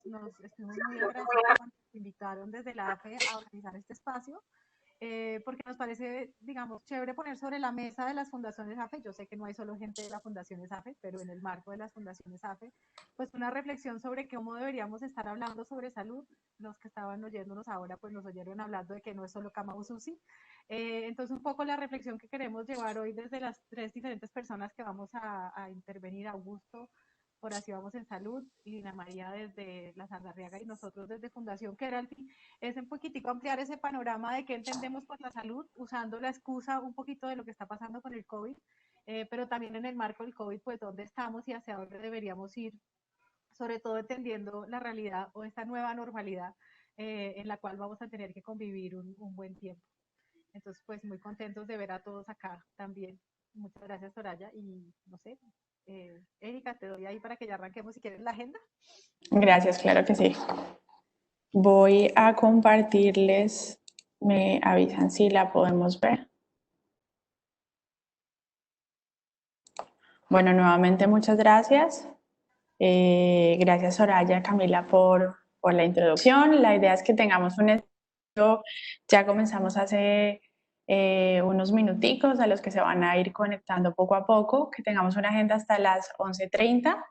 nos estuvimos muy agradecidos cuando nos invitaron desde la AFE a organizar este espacio, porque nos parece, digamos, chévere poner sobre la mesa de las fundaciones AFE. Yo sé que no hay solo gente de las fundaciones AFE, pero en el marco de las fundaciones AFE, pues una reflexión sobre cómo deberíamos estar hablando sobre salud. Los que estaban oyéndonos ahora, pues nos oyeron hablando de que no es solo cama UCI. Entonces, un poco la reflexión que queremos llevar hoy desde las tres diferentes personas que vamos a intervenir: Augusto, por Así Vamos en Salud, y Dina María desde La Saldarriaga y nosotros desde Fundación Keralty, es un poquitico ampliar ese panorama de qué entendemos por la salud, usando la excusa un poquito de lo que está pasando con el COVID, pero también en el marco del COVID, pues dónde estamos y hacia dónde deberíamos ir, sobre todo entendiendo la realidad o esta nueva normalidad en la cual vamos a tener que convivir un buen tiempo. Entonces, pues muy contentos de ver a todos acá también. Muchas gracias, Soraya. Y no sé, Erika, te doy ahí para que ya arranquemos si quieres la agenda. Gracias, claro que sí. Voy a compartirles, me avisan si la podemos ver. Bueno, nuevamente muchas gracias. Gracias, Soraya, Camila, por la introducción. La idea es que tengamos un espacio, ya comenzamos hace unos minuticos a los que se van a ir conectando poco a poco, que tengamos una agenda hasta las 11:30.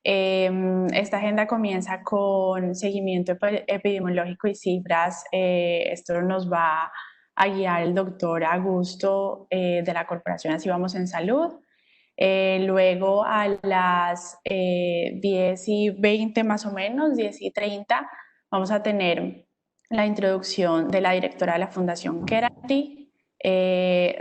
Esta agenda comienza con seguimiento epidemiológico y cifras. Esto nos va a guiar el doctor Augusto de la Corporación Así Vamos en Salud. Luego a las 10:20 más o menos, 10:30, vamos a tener la introducción de la directora de la Fundación Keralty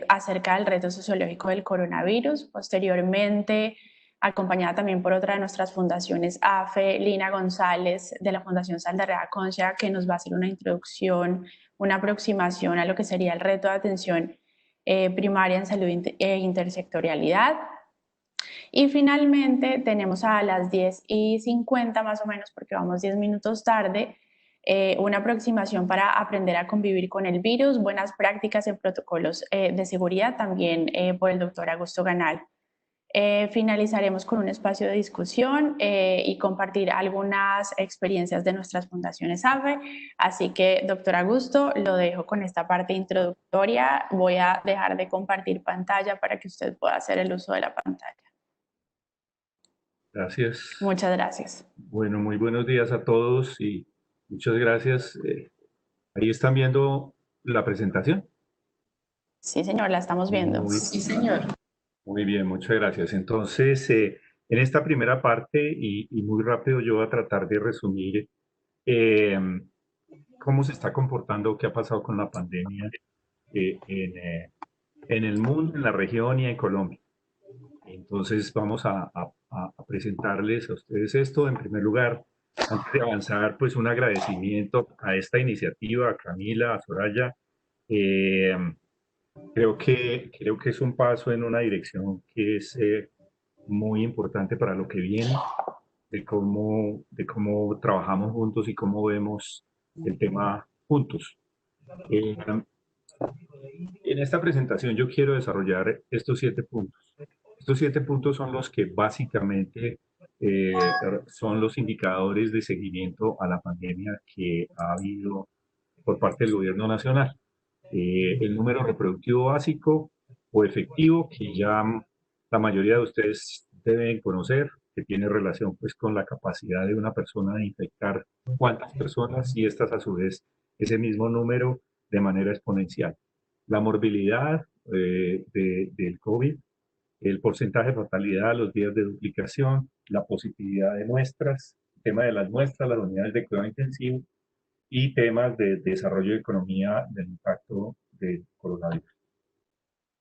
acerca del reto sociológico del coronavirus. Posteriormente, acompañada también por otra de nuestras fundaciones AFE, Lina González de la Fundación Saldarriaga Concia, que nos va a hacer una introducción, una aproximación a lo que sería el reto de atención primaria en salud e intersectorialidad. Y finalmente tenemos a las 10:50 más o menos, porque vamos 10 minutos tarde, una aproximación para aprender a convivir con el virus, buenas prácticas en protocolos de seguridad, también por el doctor Augusto Ganal. Finalizaremos con un espacio de discusión y compartir algunas experiencias de nuestras fundaciones AFE. Así que, doctor Augusto, lo dejo con esta parte introductoria. Voy a dejar de compartir pantalla para que usted pueda hacer el uso de la pantalla. Gracias. Muchas gracias. Bueno, muy buenos días a todos y muchas gracias. Ahí están viendo la presentación. Sí, señor, la estamos viendo. Sí, señor. Muy bien, muchas gracias. Entonces, en esta primera parte, y muy rápido, yo voy a tratar de resumir cómo se está comportando, qué ha pasado con la pandemia en el mundo, en la región y en Colombia. Entonces vamos a presentarles a ustedes esto. En primer lugar, antes de avanzar, pues un agradecimiento a esta iniciativa, a Camila, a Soraya. Creo que es un paso en una dirección que es muy importante para lo que viene, de cómo trabajamos juntos y cómo vemos el tema juntos. En esta presentación yo quiero desarrollar estos 7 puntos. Estos 7 puntos son los que básicamente son los indicadores de seguimiento a la pandemia que ha habido por parte del gobierno nacional. El número reproductivo básico o efectivo, que ya la mayoría de ustedes deben conocer, que tiene relación pues con la capacidad de una persona de infectar cuántas personas y estas a su vez ese mismo número de manera exponencial. La morbilidad del COVID, el porcentaje de fatalidad, los días de duplicación, la positividad de muestras, el tema de las muestras, las unidades de cuidado intensivo y temas de desarrollo de economía del impacto del coronavirus.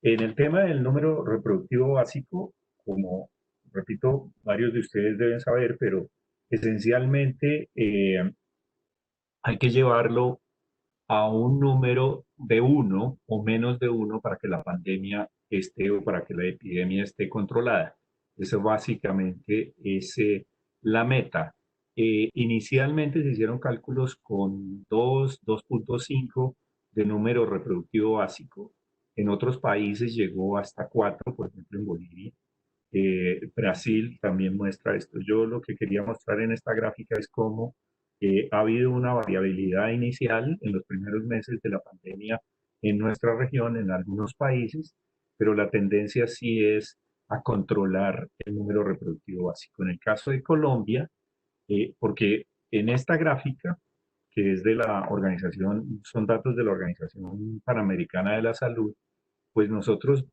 En el tema del número reproductivo básico, como repito, varios de ustedes deben saber, pero esencialmente hay que llevarlo a un número de 1 o menos de 1 para que la pandemia esté o para que la epidemia esté controlada. Eso básicamente es la meta. Inicialmente se hicieron cálculos con 2.5 de número reproductivo básico. En otros países llegó hasta 4, por ejemplo en Bolivia. Brasil también muestra esto. Yo lo que quería mostrar en esta gráfica es cómo ha habido una variabilidad inicial en los primeros meses de la pandemia en nuestra región, en algunos países, pero la tendencia sí es a controlar el número reproductivo básico. En el caso de Colombia, porque en esta gráfica, que es de la organización, son datos de la Organización Panamericana de la Salud, pues nosotros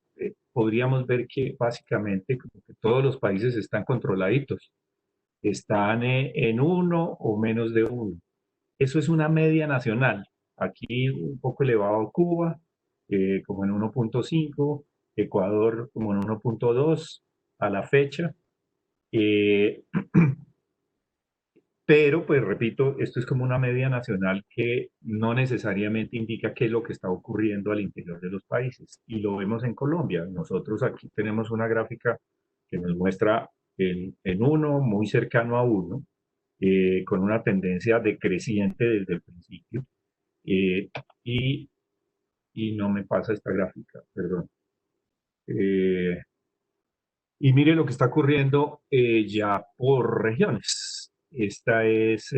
podríamos ver que básicamente como que todos los países están controladitos, están en uno o menos de uno. Eso es una media nacional. Aquí un poco elevado Cuba, como en 1.5, Ecuador como en 1.2 a la fecha. Pero, pues repito, esto es como una media nacional que no necesariamente indica qué es lo que está ocurriendo al interior de los países. Y lo vemos en Colombia. Nosotros aquí tenemos una gráfica que nos muestra en uno, muy cercano a uno, con una tendencia decreciente desde el principio. eh, y, y no me pasa esta gráfica, perdón. Y mire lo que está ocurriendo ya por regiones. Esta es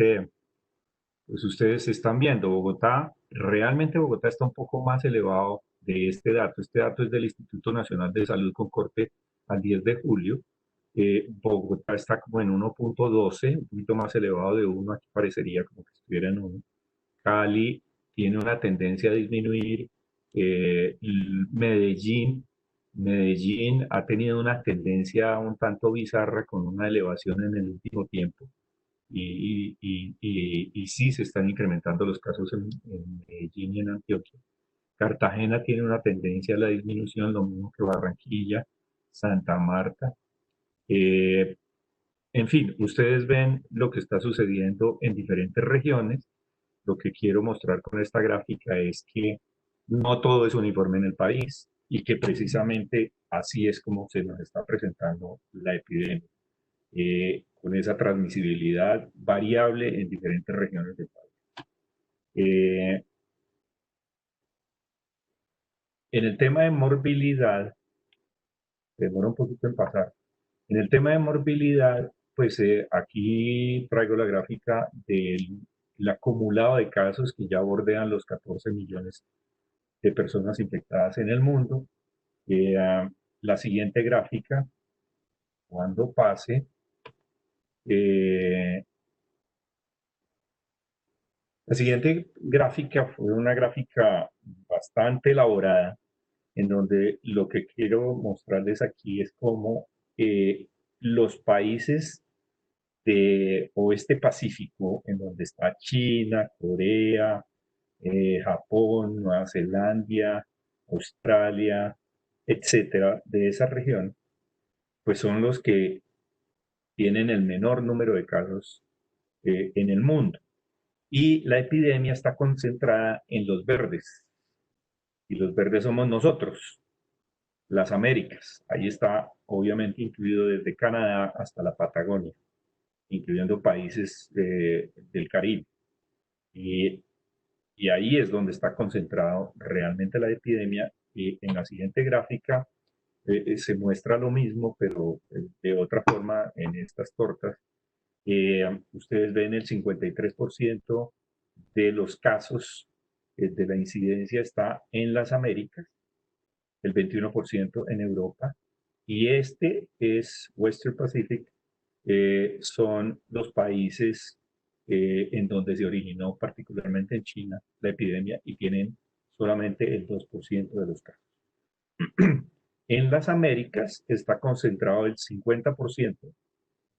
pues ustedes están viendo, Bogotá, realmente Bogotá está un poco más elevado de este dato. Este dato es del Instituto Nacional de Salud con corte al 10 de julio. Bogotá está como en 1.12, un poquito más elevado de 1, aquí parecería como que estuviera en 1. Cali tiene una tendencia a disminuir. Medellín, Medellín ha tenido una tendencia un tanto bizarra con una elevación en el último tiempo y sí se están incrementando los casos en Medellín y en Antioquia. Cartagena tiene una tendencia a la disminución, lo mismo que Barranquilla, Santa Marta. Eh, en fin, ustedes ven lo que está sucediendo en diferentes regiones. Lo que quiero mostrar con esta gráfica es que no todo es uniforme en el país y que precisamente así es como se nos está presentando la epidemia. Con esa transmisibilidad variable en diferentes regiones del país. En el tema de morbilidad, demora un poquito en pasar. En el tema de morbilidad, pues aquí traigo la gráfica del acumulado de casos que ya bordean los 14 millones de personas infectadas en el mundo. La siguiente gráfica, cuando pase, la siguiente gráfica fue una gráfica bastante elaborada, en donde lo que quiero mostrarles aquí es cómo los países de oeste Pacífico, en donde está China, Corea, Japón, Nueva Zelanda, Australia, etcétera, de esa región, pues son los que tienen el menor número de casos en el mundo. Y la epidemia está concentrada en los verdes. Y los verdes somos nosotros, las Américas. Ahí está obviamente incluido desde Canadá hasta la Patagonia, incluyendo países del Caribe. Y, y ahí es donde está concentrado realmente la epidemia. Y en la siguiente gráfica se muestra lo mismo, pero de otra forma en estas tortas. Ustedes ven el 53% de los casos de la incidencia está en las Américas, el 21% en Europa, y este es Western Pacific, son los países en donde se originó, particularmente en China, la epidemia, y tienen solamente el 2% de los casos. En las Américas está concentrado el 50%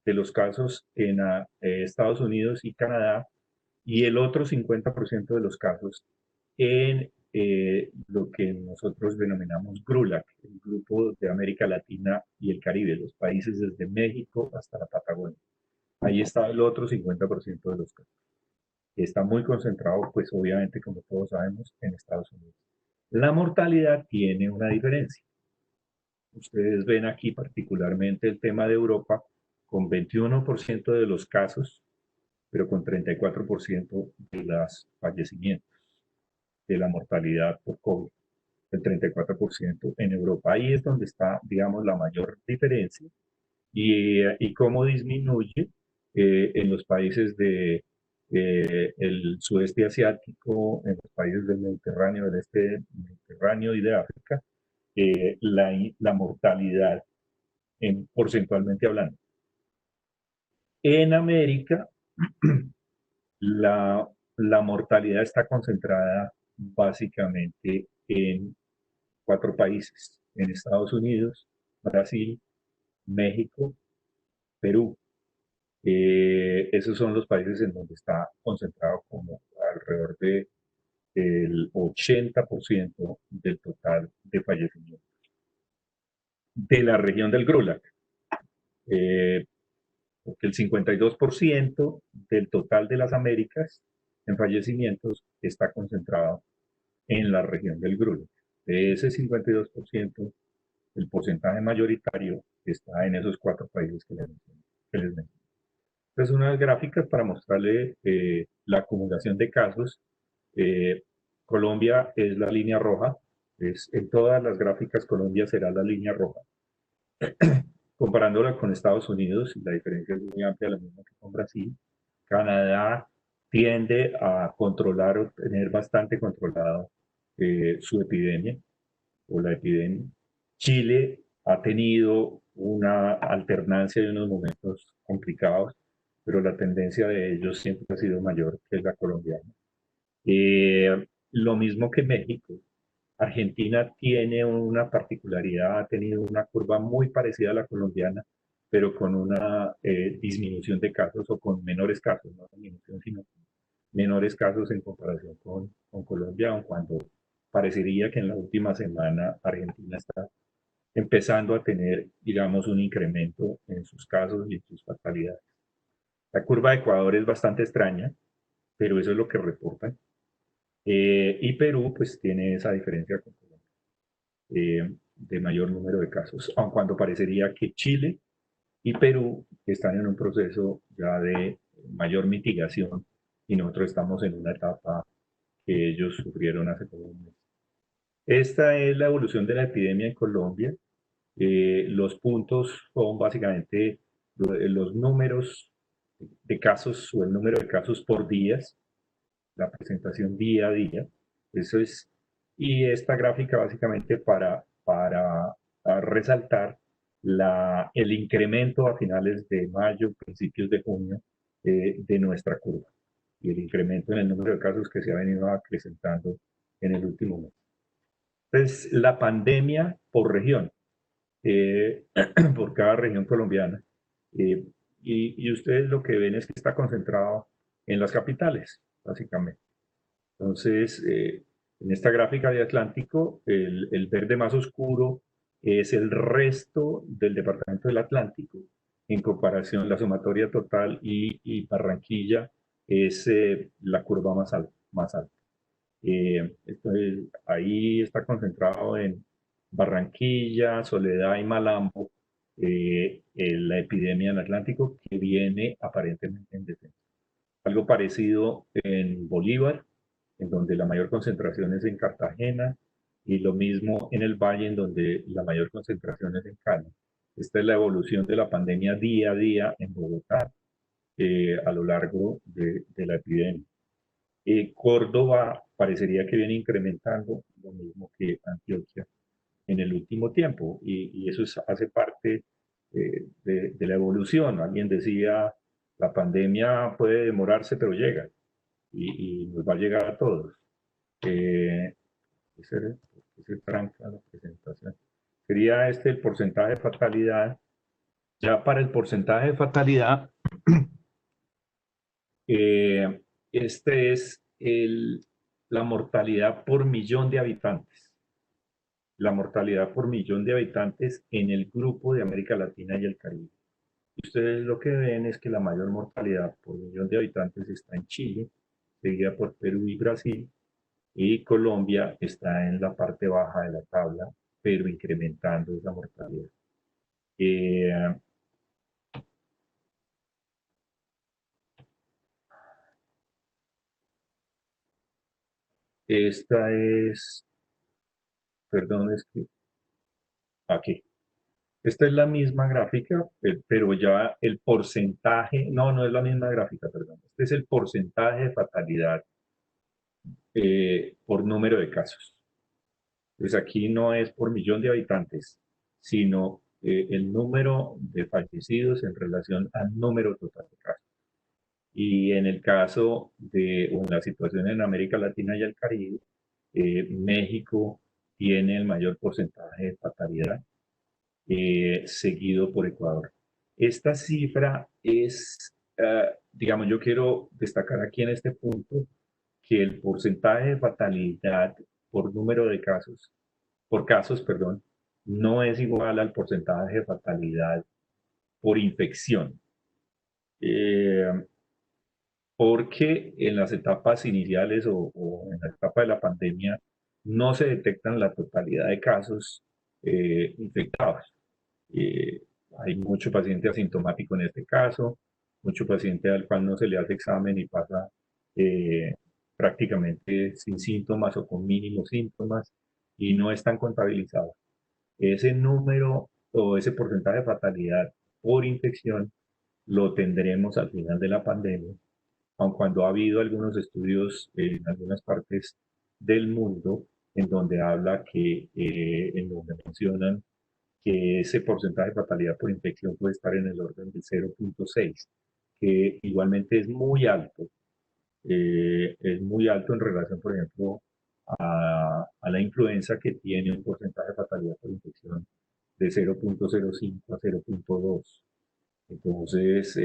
de los casos en Estados Unidos y Canadá, y el otro 50% de los casos en lo que nosotros denominamos GRULAC, el Grupo de América Latina y el Caribe, los países desde México hasta la Patagonia. Ahí está el otro 50% de los casos. Está muy concentrado, pues obviamente, como todos sabemos, en Estados Unidos. La mortalidad tiene una diferencia. Ustedes ven aquí particularmente el tema de Europa, con 21% de los casos, pero con 34% de los fallecimientos, de la mortalidad por COVID. El 34% en Europa. Ahí es donde está, digamos, la mayor diferencia y cómo disminuye en los países de el sudeste asiático, en los países del Mediterráneo, del este del Mediterráneo y de África, la mortalidad porcentualmente hablando. En América, la mortalidad está concentrada básicamente en 4 países, en Estados Unidos, Brasil, México, Perú. Esos son los países en donde está concentrado como alrededor del 80% del total de fallecimientos. De la región del GRULAC, porque el 52% del total de las Américas en fallecimientos está concentrado en la región del GRULAC. De ese 52%, el porcentaje mayoritario está en esos 4 países que les mencioné. Entonces, unas gráficas para mostrarle la acumulación de casos. Colombia es la línea roja. En todas las gráficas, Colombia será la línea roja. Comparándola con Estados Unidos, la diferencia es muy amplia, la misma que con Brasil. Canadá tiende a controlar o tener bastante controlado su epidemia o la epidemia. Chile ha tenido una alternancia de unos momentos complicados, pero la tendencia de ellos siempre ha sido mayor que la colombiana. Lo mismo que México. Argentina tiene una particularidad, ha tenido una curva muy parecida a la colombiana, pero con una disminución de casos o con menores casos, no disminución, sino menores casos en comparación con Colombia, aun cuando parecería que en la última semana Argentina está empezando a tener, digamos, un incremento en sus casos y en sus fatalidades. La curva de Ecuador es bastante extraña, pero eso es lo que reportan. Y Perú, pues, tiene esa diferencia con Colombia, de mayor número de casos, aun cuando parecería que Chile y Perú están en un proceso ya de mayor mitigación y nosotros estamos en una etapa que ellos sufrieron hace como un mes. Esta es la evolución de la epidemia en Colombia. Los puntos son básicamente los números de casos o el número de casos por días, la presentación día a día. Eso es, y esta gráfica básicamente para resaltar el incremento a finales de mayo, principios de junio de nuestra curva y el incremento en el número de casos que se ha venido acrecentando en el último mes. Entonces, la pandemia por región, por cada región colombiana, y ustedes lo que ven es que está concentrado en las capitales, básicamente. Entonces, en esta gráfica de Atlántico, el verde más oscuro es el resto del departamento del Atlántico, en comparación la sumatoria total y Barranquilla es la curva más alta. Entonces, ahí está concentrado en Barranquilla, Soledad y Malambo, la epidemia en Atlántico que viene aparentemente en descenso. Algo parecido en Bolívar, en donde la mayor concentración es en Cartagena, y lo mismo en el Valle, en donde la mayor concentración es en Cali. Esta es la evolución de la pandemia día a día en Bogotá a lo largo de la epidemia. Córdoba parecería que viene incrementando lo mismo que Antioquia en el último tiempo, y eso hace parte de la evolución. Alguien decía, la pandemia puede demorarse, pero llega, y nos va a llegar a todos. Ese tranca la presentación. Sería este el porcentaje de fatalidad. Ya para el porcentaje de fatalidad, este es la mortalidad por millón de habitantes. La mortalidad por millón de habitantes en el grupo de América Latina y el Caribe. Y ustedes lo que ven es que la mayor mortalidad por millón de habitantes está en Chile, seguida por Perú y Brasil, y Colombia está en la parte baja de la tabla, pero incrementando esa mortalidad. Esta es, perdón, es que aquí. Esta es la misma gráfica, pero ya el porcentaje, no es la misma gráfica, perdón. Este es el porcentaje de fatalidad por número de casos. Pues aquí no es por millón de habitantes, sino el número de fallecidos en relación al número total de casos. Y en el caso de, o en la situación en América Latina y el Caribe, México tiene el mayor porcentaje de fatalidad, seguido por Ecuador. Esta cifra es, digamos, yo quiero destacar aquí en este punto que el porcentaje de fatalidad por número de casos, perdón, no es igual al porcentaje de fatalidad por infección. Porque en las etapas iniciales o en la etapa de la pandemia no se detectan la totalidad de casos infectados. Eh, Hay mucho paciente asintomático en este caso, mucho paciente al cual no se le hace examen y pasa eh, prácticamente sin síntomas o con mínimos síntomas y no están contabilizados. Ese número o ese porcentaje de fatalidad por infección lo tendremos al final de la pandemia, aun cuando ha habido algunos estudios en algunas partes del mundo en donde habla que, en donde mencionan que ese porcentaje de fatalidad por infección puede estar en el orden del 0.6, que igualmente es muy alto en relación, por ejemplo, a la influenza, que tiene un porcentaje de fatalidad por infección de 0.05 a 0.2. Entonces,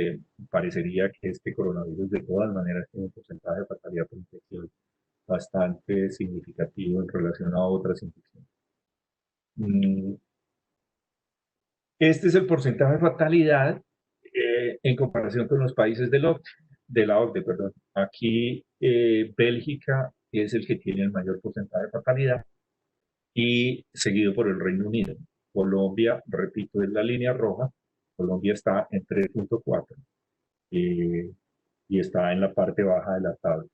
parecería que este coronavirus de todas maneras tiene un porcentaje de fatalidad por infección bastante significativo en relación a otras infecciones. Este es el porcentaje de fatalidad en comparación con los países de la OCDE, perdón. Aquí Bélgica es el que tiene el mayor porcentaje de fatalidad y seguido por el Reino Unido. Colombia, repito, es la línea roja. Colombia está en 3.4 y está en la parte baja de la tabla.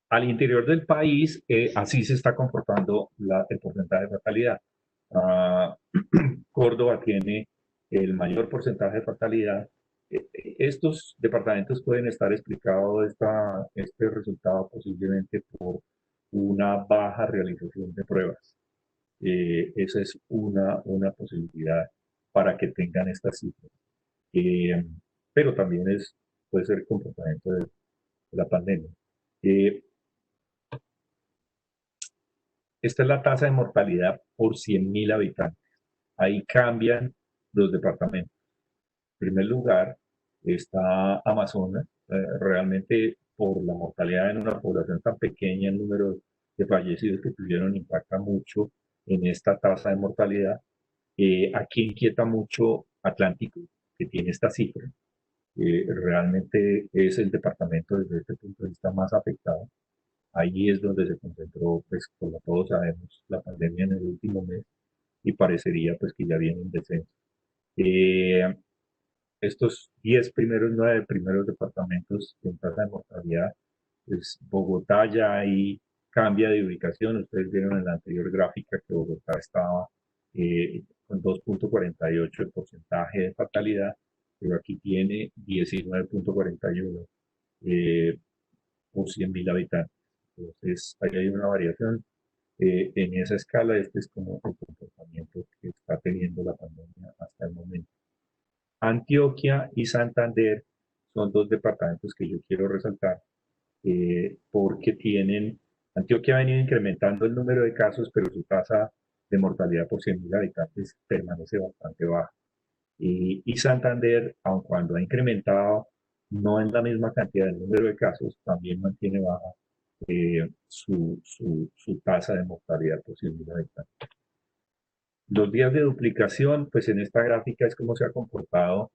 Al interior del país, así se está comportando el porcentaje de fatalidad. Córdoba tiene el mayor porcentaje de fatalidad. Estos departamentos pueden estar explicados este resultado posiblemente por una baja realización de pruebas. Esa es una posibilidad para que tengan estas cifras. Pero también puede ser comportamiento de la pandemia. Esta es la tasa de mortalidad por 100.000 habitantes. Ahí cambian los departamentos. En primer lugar está Amazonas. Realmente por la mortalidad en una población tan pequeña, el número de fallecidos que tuvieron impacta mucho en esta tasa de mortalidad. Aquí inquieta mucho Atlántico, que tiene esta cifra. Realmente es el departamento desde este punto de vista más afectado. Ahí es donde se concentró, pues como todos sabemos, la pandemia en el último mes y parecería pues que ya viene un descenso. Estos 9 primeros departamentos en tasa de mortalidad, pues Bogotá ya ahí cambia de ubicación. Ustedes vieron en la anterior gráfica que Bogotá estaba con 2.48 de porcentaje de fatalidad, pero aquí tiene 19.41 por 100.000 habitantes. Entonces, ahí hay una variación. En esa escala, este es como el comportamiento que está teniendo la pandemia hasta el momento. Antioquia y Santander son dos departamentos que yo quiero resaltar porque Antioquia ha venido incrementando el número de casos, pero su tasa de mortalidad por 100.000 habitantes permanece bastante baja. Y Santander, aun cuando ha incrementado no en la misma cantidad de número de casos, también mantiene baja su tasa de mortalidad por 100.000 habitantes. Los días de duplicación, pues en esta gráfica es cómo se ha comportado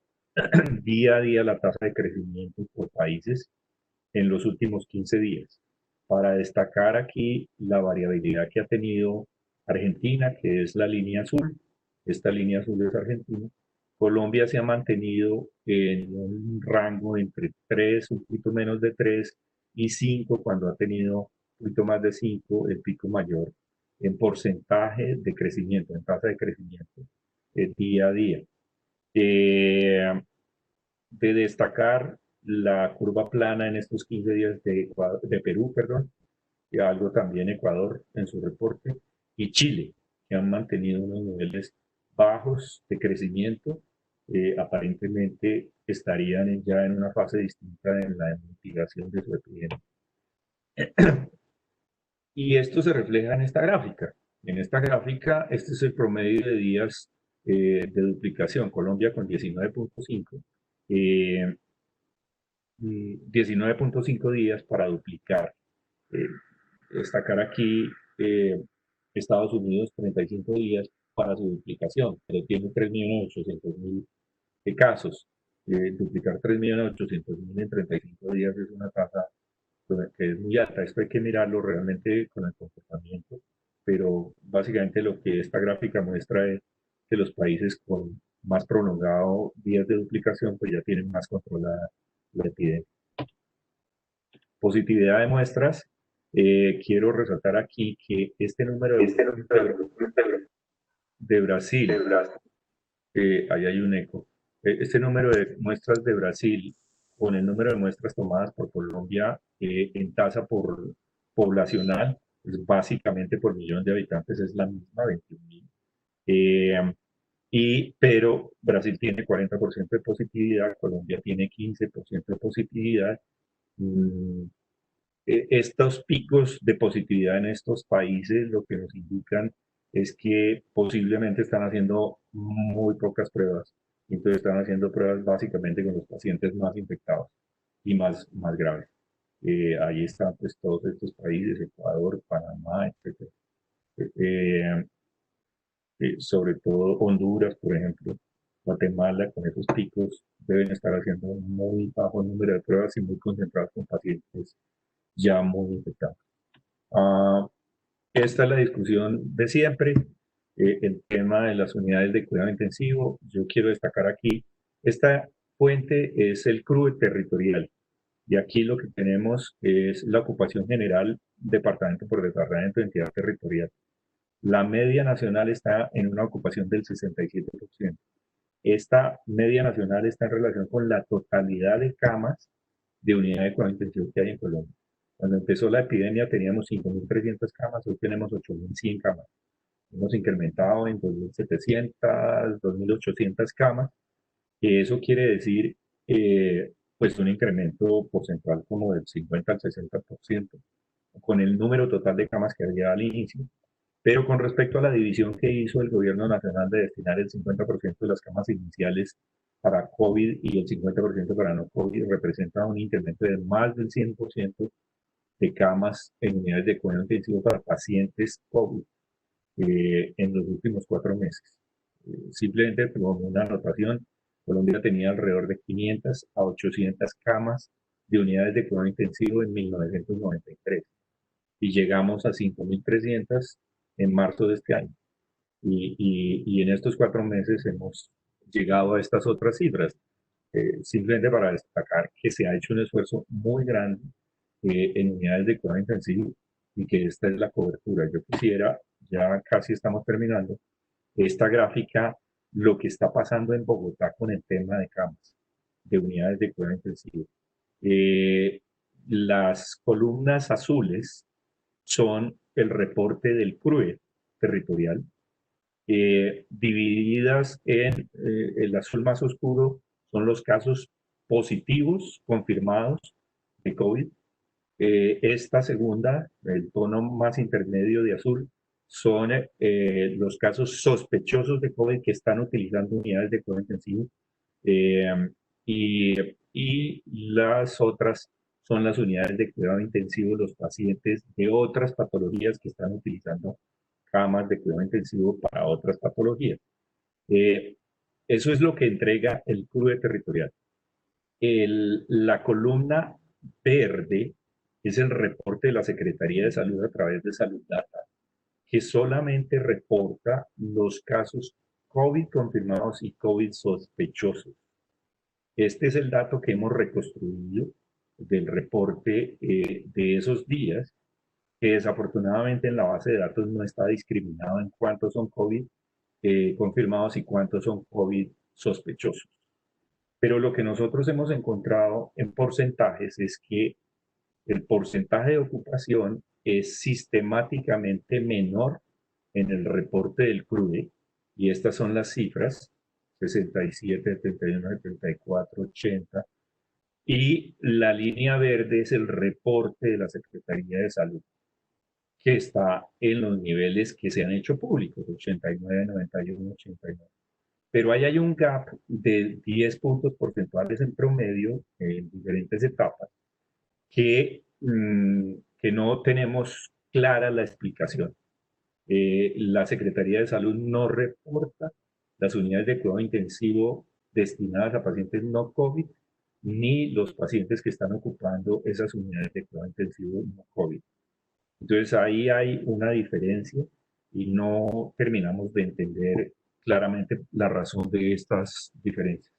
día a día la tasa de crecimiento por países en los últimos 15 días. Para destacar aquí la variabilidad que ha tenido Argentina, que es la línea azul. Esta línea azul es Argentina. Colombia se ha mantenido en un rango entre 3, un poquito menos de 3 y 5, cuando ha tenido un poquito más de 5, el pico mayor en porcentaje de crecimiento, en tasa de crecimiento día a día. De destacar la curva plana en estos 15 días de Perú, perdón, y algo también Ecuador en su reporte, y Chile, que han mantenido unos niveles bajos de crecimiento, aparentemente estarían ya en una fase distinta en la mitigación de su epidemia. Y esto se refleja en esta gráfica. En esta gráfica, este es el promedio de días de duplicación. Colombia con 19.5. 19.5 días para duplicar. Destacar aquí Estados Unidos 35 días para su duplicación, pero tiene 3.800.000 casos. Duplicar 3.800.000 en 35 días es una tasa que es muy alta. Esto hay que mirarlo realmente con el comportamiento, pero básicamente lo que esta gráfica muestra es que los países con más prolongado días de duplicación pues ya tienen más controlada la epidemia. Positividad de muestras. Quiero resaltar aquí que este número de Brasil, ahí hay un eco, este número de muestras de Brasil con el número de muestras tomadas por Colombia en tasa por poblacional, pues básicamente por millón de habitantes es la misma, 21.000. Pero Brasil tiene 40% de positividad, Colombia tiene 15% de positividad. Estos picos de positividad en estos países lo que nos indican es que posiblemente están haciendo muy pocas pruebas. Entonces están haciendo pruebas básicamente con los pacientes más infectados y más graves. Ahí están pues todos estos países, Ecuador, Panamá, etc. Sobre todo Honduras, por ejemplo, Guatemala, con esos picos deben estar haciendo un muy bajo número de pruebas y muy concentrados con pacientes ya muy infectados. Esta es la discusión de siempre, el tema de las unidades de cuidado intensivo. Yo quiero destacar aquí, esta fuente es el CRUE territorial, y aquí lo que tenemos es la ocupación general departamento por departamento de entidad territorial. La media nacional está en una ocupación del 67%. Esta media nacional está en relación con la totalidad de camas de unidad de cuidado intensivo que hay en Colombia. Cuando empezó la epidemia teníamos 5.300 camas, hoy tenemos 8.100 camas. Hemos incrementado en 2.700, 2.800 camas, y eso quiere decir pues un incremento porcentual como del 50 al 60%, con el número total de camas que había al inicio. Pero con respecto a la división que hizo el gobierno nacional de destinar el 50% de las camas iniciales para COVID y el 50% para no COVID, representa un incremento de más del 100% de camas en unidades de cuidado intensivo para pacientes COVID en los últimos 4 meses. Simplemente como una anotación, Colombia tenía alrededor de 500 a 800 camas de unidades de cuidado intensivo en 1993 y llegamos a 5.300 en marzo de este año. Y en estos 4 meses hemos llegado a estas otras cifras. Simplemente para destacar que se ha hecho un esfuerzo muy grande en unidades de cuidado intensivo y que esta es la cobertura. Yo quisiera, ya casi estamos terminando, esta gráfica, lo que está pasando en Bogotá con el tema de camas, de unidades de cuidado intensivo. Las columnas azules son el reporte del CRUE territorial, divididas en el azul más oscuro son los casos positivos confirmados de COVID. Esta segunda, el tono más intermedio de azul, son los casos sospechosos de COVID que están utilizando unidades de cuidado intensivo. Y las otras son las unidades de cuidado intensivo, los pacientes de otras patologías que están utilizando camas de cuidado intensivo para otras patologías. Eso es lo que entrega el CRUE territorial. La columna verde es el reporte de la Secretaría de Salud a través de Salud Data, que solamente reporta los casos COVID confirmados y COVID sospechosos. Este es el dato que hemos reconstruido del reporte de esos días que desafortunadamente en la base de datos no está discriminado en cuántos son COVID confirmados y cuántos son COVID sospechosos. Pero lo que nosotros hemos encontrado en porcentajes es que el porcentaje de ocupación es sistemáticamente menor en el reporte del CRUE, y estas son las cifras: 67, 71, 74, 80, y la línea verde es el reporte de la Secretaría de Salud, que está en los niveles que se han hecho públicos: 89, 91, 89. Pero ahí hay un gap de 10 puntos porcentuales en promedio en diferentes etapas que no tenemos clara la explicación. La Secretaría de Salud no reporta las unidades de cuidado intensivo destinadas a pacientes no COVID, ni los pacientes que están ocupando esas unidades de cuidado intensivo no COVID. Entonces ahí hay una diferencia y no terminamos de entender claramente la razón de estas diferencias.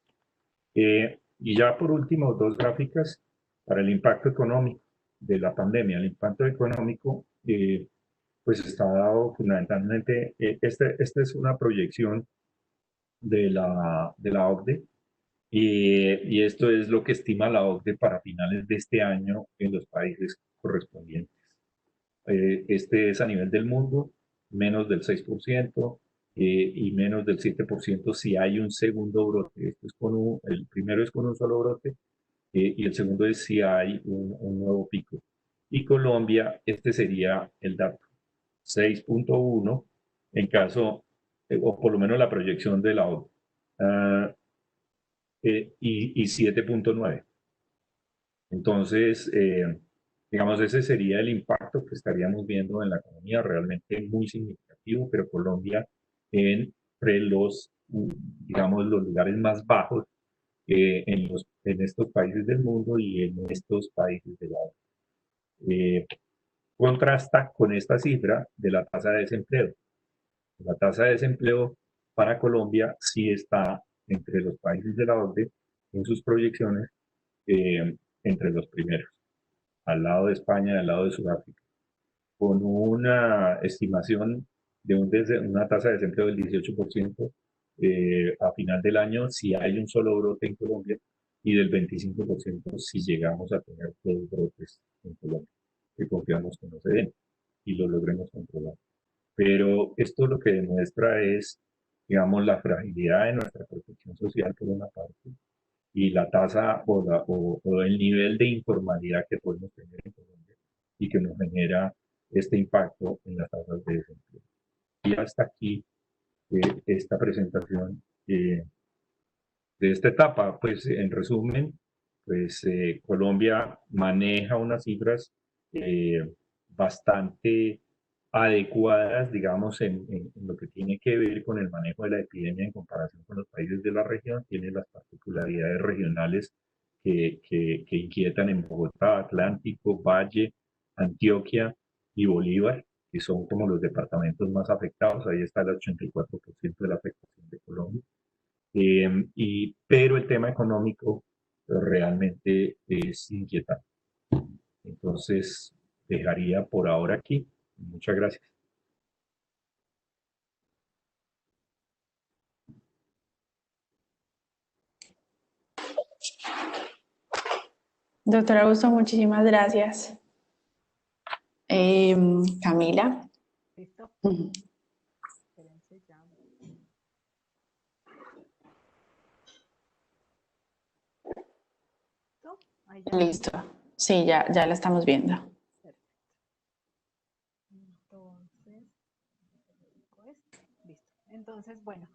Y ya por último, dos gráficas para el impacto económico de la pandemia. El impacto económico pues está dado fundamentalmente, esta es una proyección de la OCDE, y esto es lo que estima la OCDE para finales de este año en los países correspondientes. Este es a nivel del mundo, menos del 6%, y menos del 7% si hay un segundo brote. Esto es el primero es con un solo brote, y el segundo es si hay un nuevo pico. Y Colombia, este sería el dato: 6.1 en caso, o por lo menos la proyección de la OCDE, y 7.9. Entonces, digamos, ese sería el impacto que estaríamos viendo en la economía, realmente muy significativo, pero Colombia entre los, digamos, los lugares más bajos en estos países del mundo y en estos países de la OCDE. Contrasta con esta cifra de la tasa de desempleo. La tasa de desempleo para Colombia sí está entre los países de la OCDE en sus proyecciones, entre los primeros, al lado de España y al lado de Sudáfrica, con una estimación de una tasa de desempleo del 18% a final del año si hay un solo brote en Colombia, y del 25% si llegamos a tener dos brotes en Colombia, que confiamos que no se den y lo logremos controlar. Pero esto lo que demuestra es, digamos, la fragilidad de nuestra protección social por una parte, y la tasa o el nivel de informalidad que podemos tener en Colombia y que nos genera este impacto en las tasas de desempleo. Y hasta aquí esta presentación de esta etapa. Pues en resumen, pues Colombia maneja unas cifras bastante adecuadas, digamos, en lo que tiene que ver con el manejo de la epidemia en comparación con los países de la región. Tiene las particularidades regionales que inquietan en Bogotá, Atlántico, Valle, Antioquia y Bolívar, que son como los departamentos más afectados. Ahí está el 84% de la afectación de Colombia. Pero el tema económico realmente es inquietante. Entonces, dejaría por ahora aquí. Muchas gracias. Doctor Augusto, muchísimas gracias. Camila. ¿Listo? Espérense ya. ¿Listo? Ahí ya. Listo. Sí, ya la estamos viendo. Perfecto. Entonces, listo. Entonces, bueno,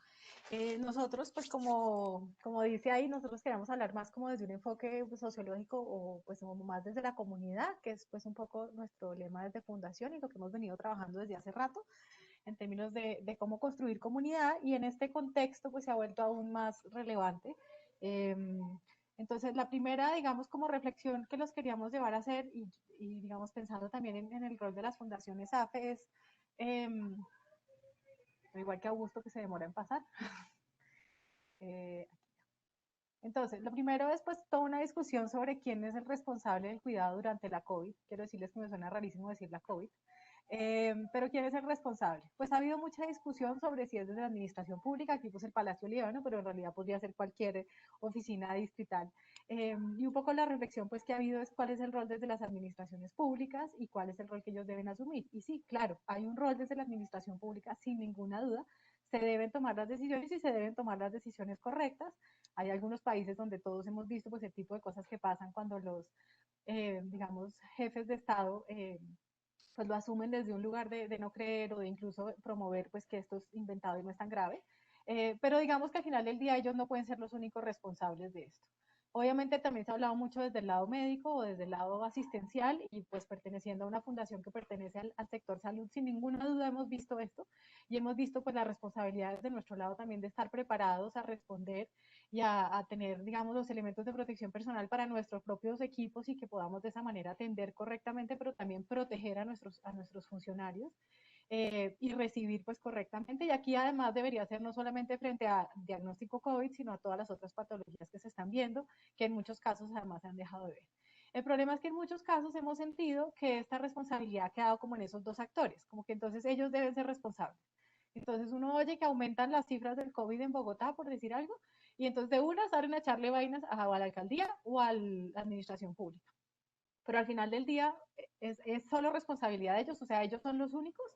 nosotros, pues como dice ahí, nosotros queremos hablar más como desde un enfoque pues, sociológico, o pues como más desde la comunidad, que es pues un poco nuestro lema desde Fundación y lo que hemos venido trabajando desde hace rato en términos de cómo construir comunidad, y en este contexto pues se ha vuelto aún más relevante. Entonces, la primera, digamos, como reflexión que los queríamos llevar a hacer, y digamos, pensando también en el rol de las fundaciones AFE, es, igual que Augusto, que se demora en pasar, Entonces, lo primero es pues toda una discusión sobre quién es el responsable del cuidado durante la COVID. Quiero decirles que me suena rarísimo decir la COVID. Pero ¿quién es el responsable? Pues ha habido mucha discusión sobre si es desde la administración pública, aquí pues el Palacio Líbano, pero en realidad podría ser cualquier oficina distrital. Y un poco la reflexión pues que ha habido es cuál es el rol desde las administraciones públicas y cuál es el rol que ellos deben asumir. Y sí, claro, hay un rol desde la administración pública sin ninguna duda, se deben tomar las decisiones y se deben tomar las decisiones correctas. Hay algunos países donde todos hemos visto pues el tipo de cosas que pasan cuando los, digamos, jefes de Estado pues lo asumen desde un lugar de no creer o de incluso promover pues que esto es inventado y no es tan grave. Pero digamos que al final del día ellos no pueden ser los únicos responsables de esto. Obviamente también se ha hablado mucho desde el lado médico o desde el lado asistencial y pues perteneciendo a una fundación que pertenece al sector salud, sin ninguna duda hemos visto esto y hemos visto pues las responsabilidades de nuestro lado también de estar preparados a responder y a tener, digamos, los elementos de protección personal para nuestros propios equipos y que podamos de esa manera atender correctamente, pero también proteger a nuestros funcionarios. Y recibir pues correctamente. Y aquí además debería ser no solamente frente a diagnóstico COVID, sino a todas las otras patologías que se están viendo, que en muchos casos además se han dejado de ver. El problema es que en muchos casos hemos sentido que esta responsabilidad ha quedado como en esos dos actores, como que entonces ellos deben ser responsables. Entonces uno oye que aumentan las cifras del COVID en Bogotá, por decir algo, y entonces de una salen a echarle vainas a la alcaldía o a la administración pública. Pero al final del día es solo responsabilidad de ellos, o sea, ellos son los únicos,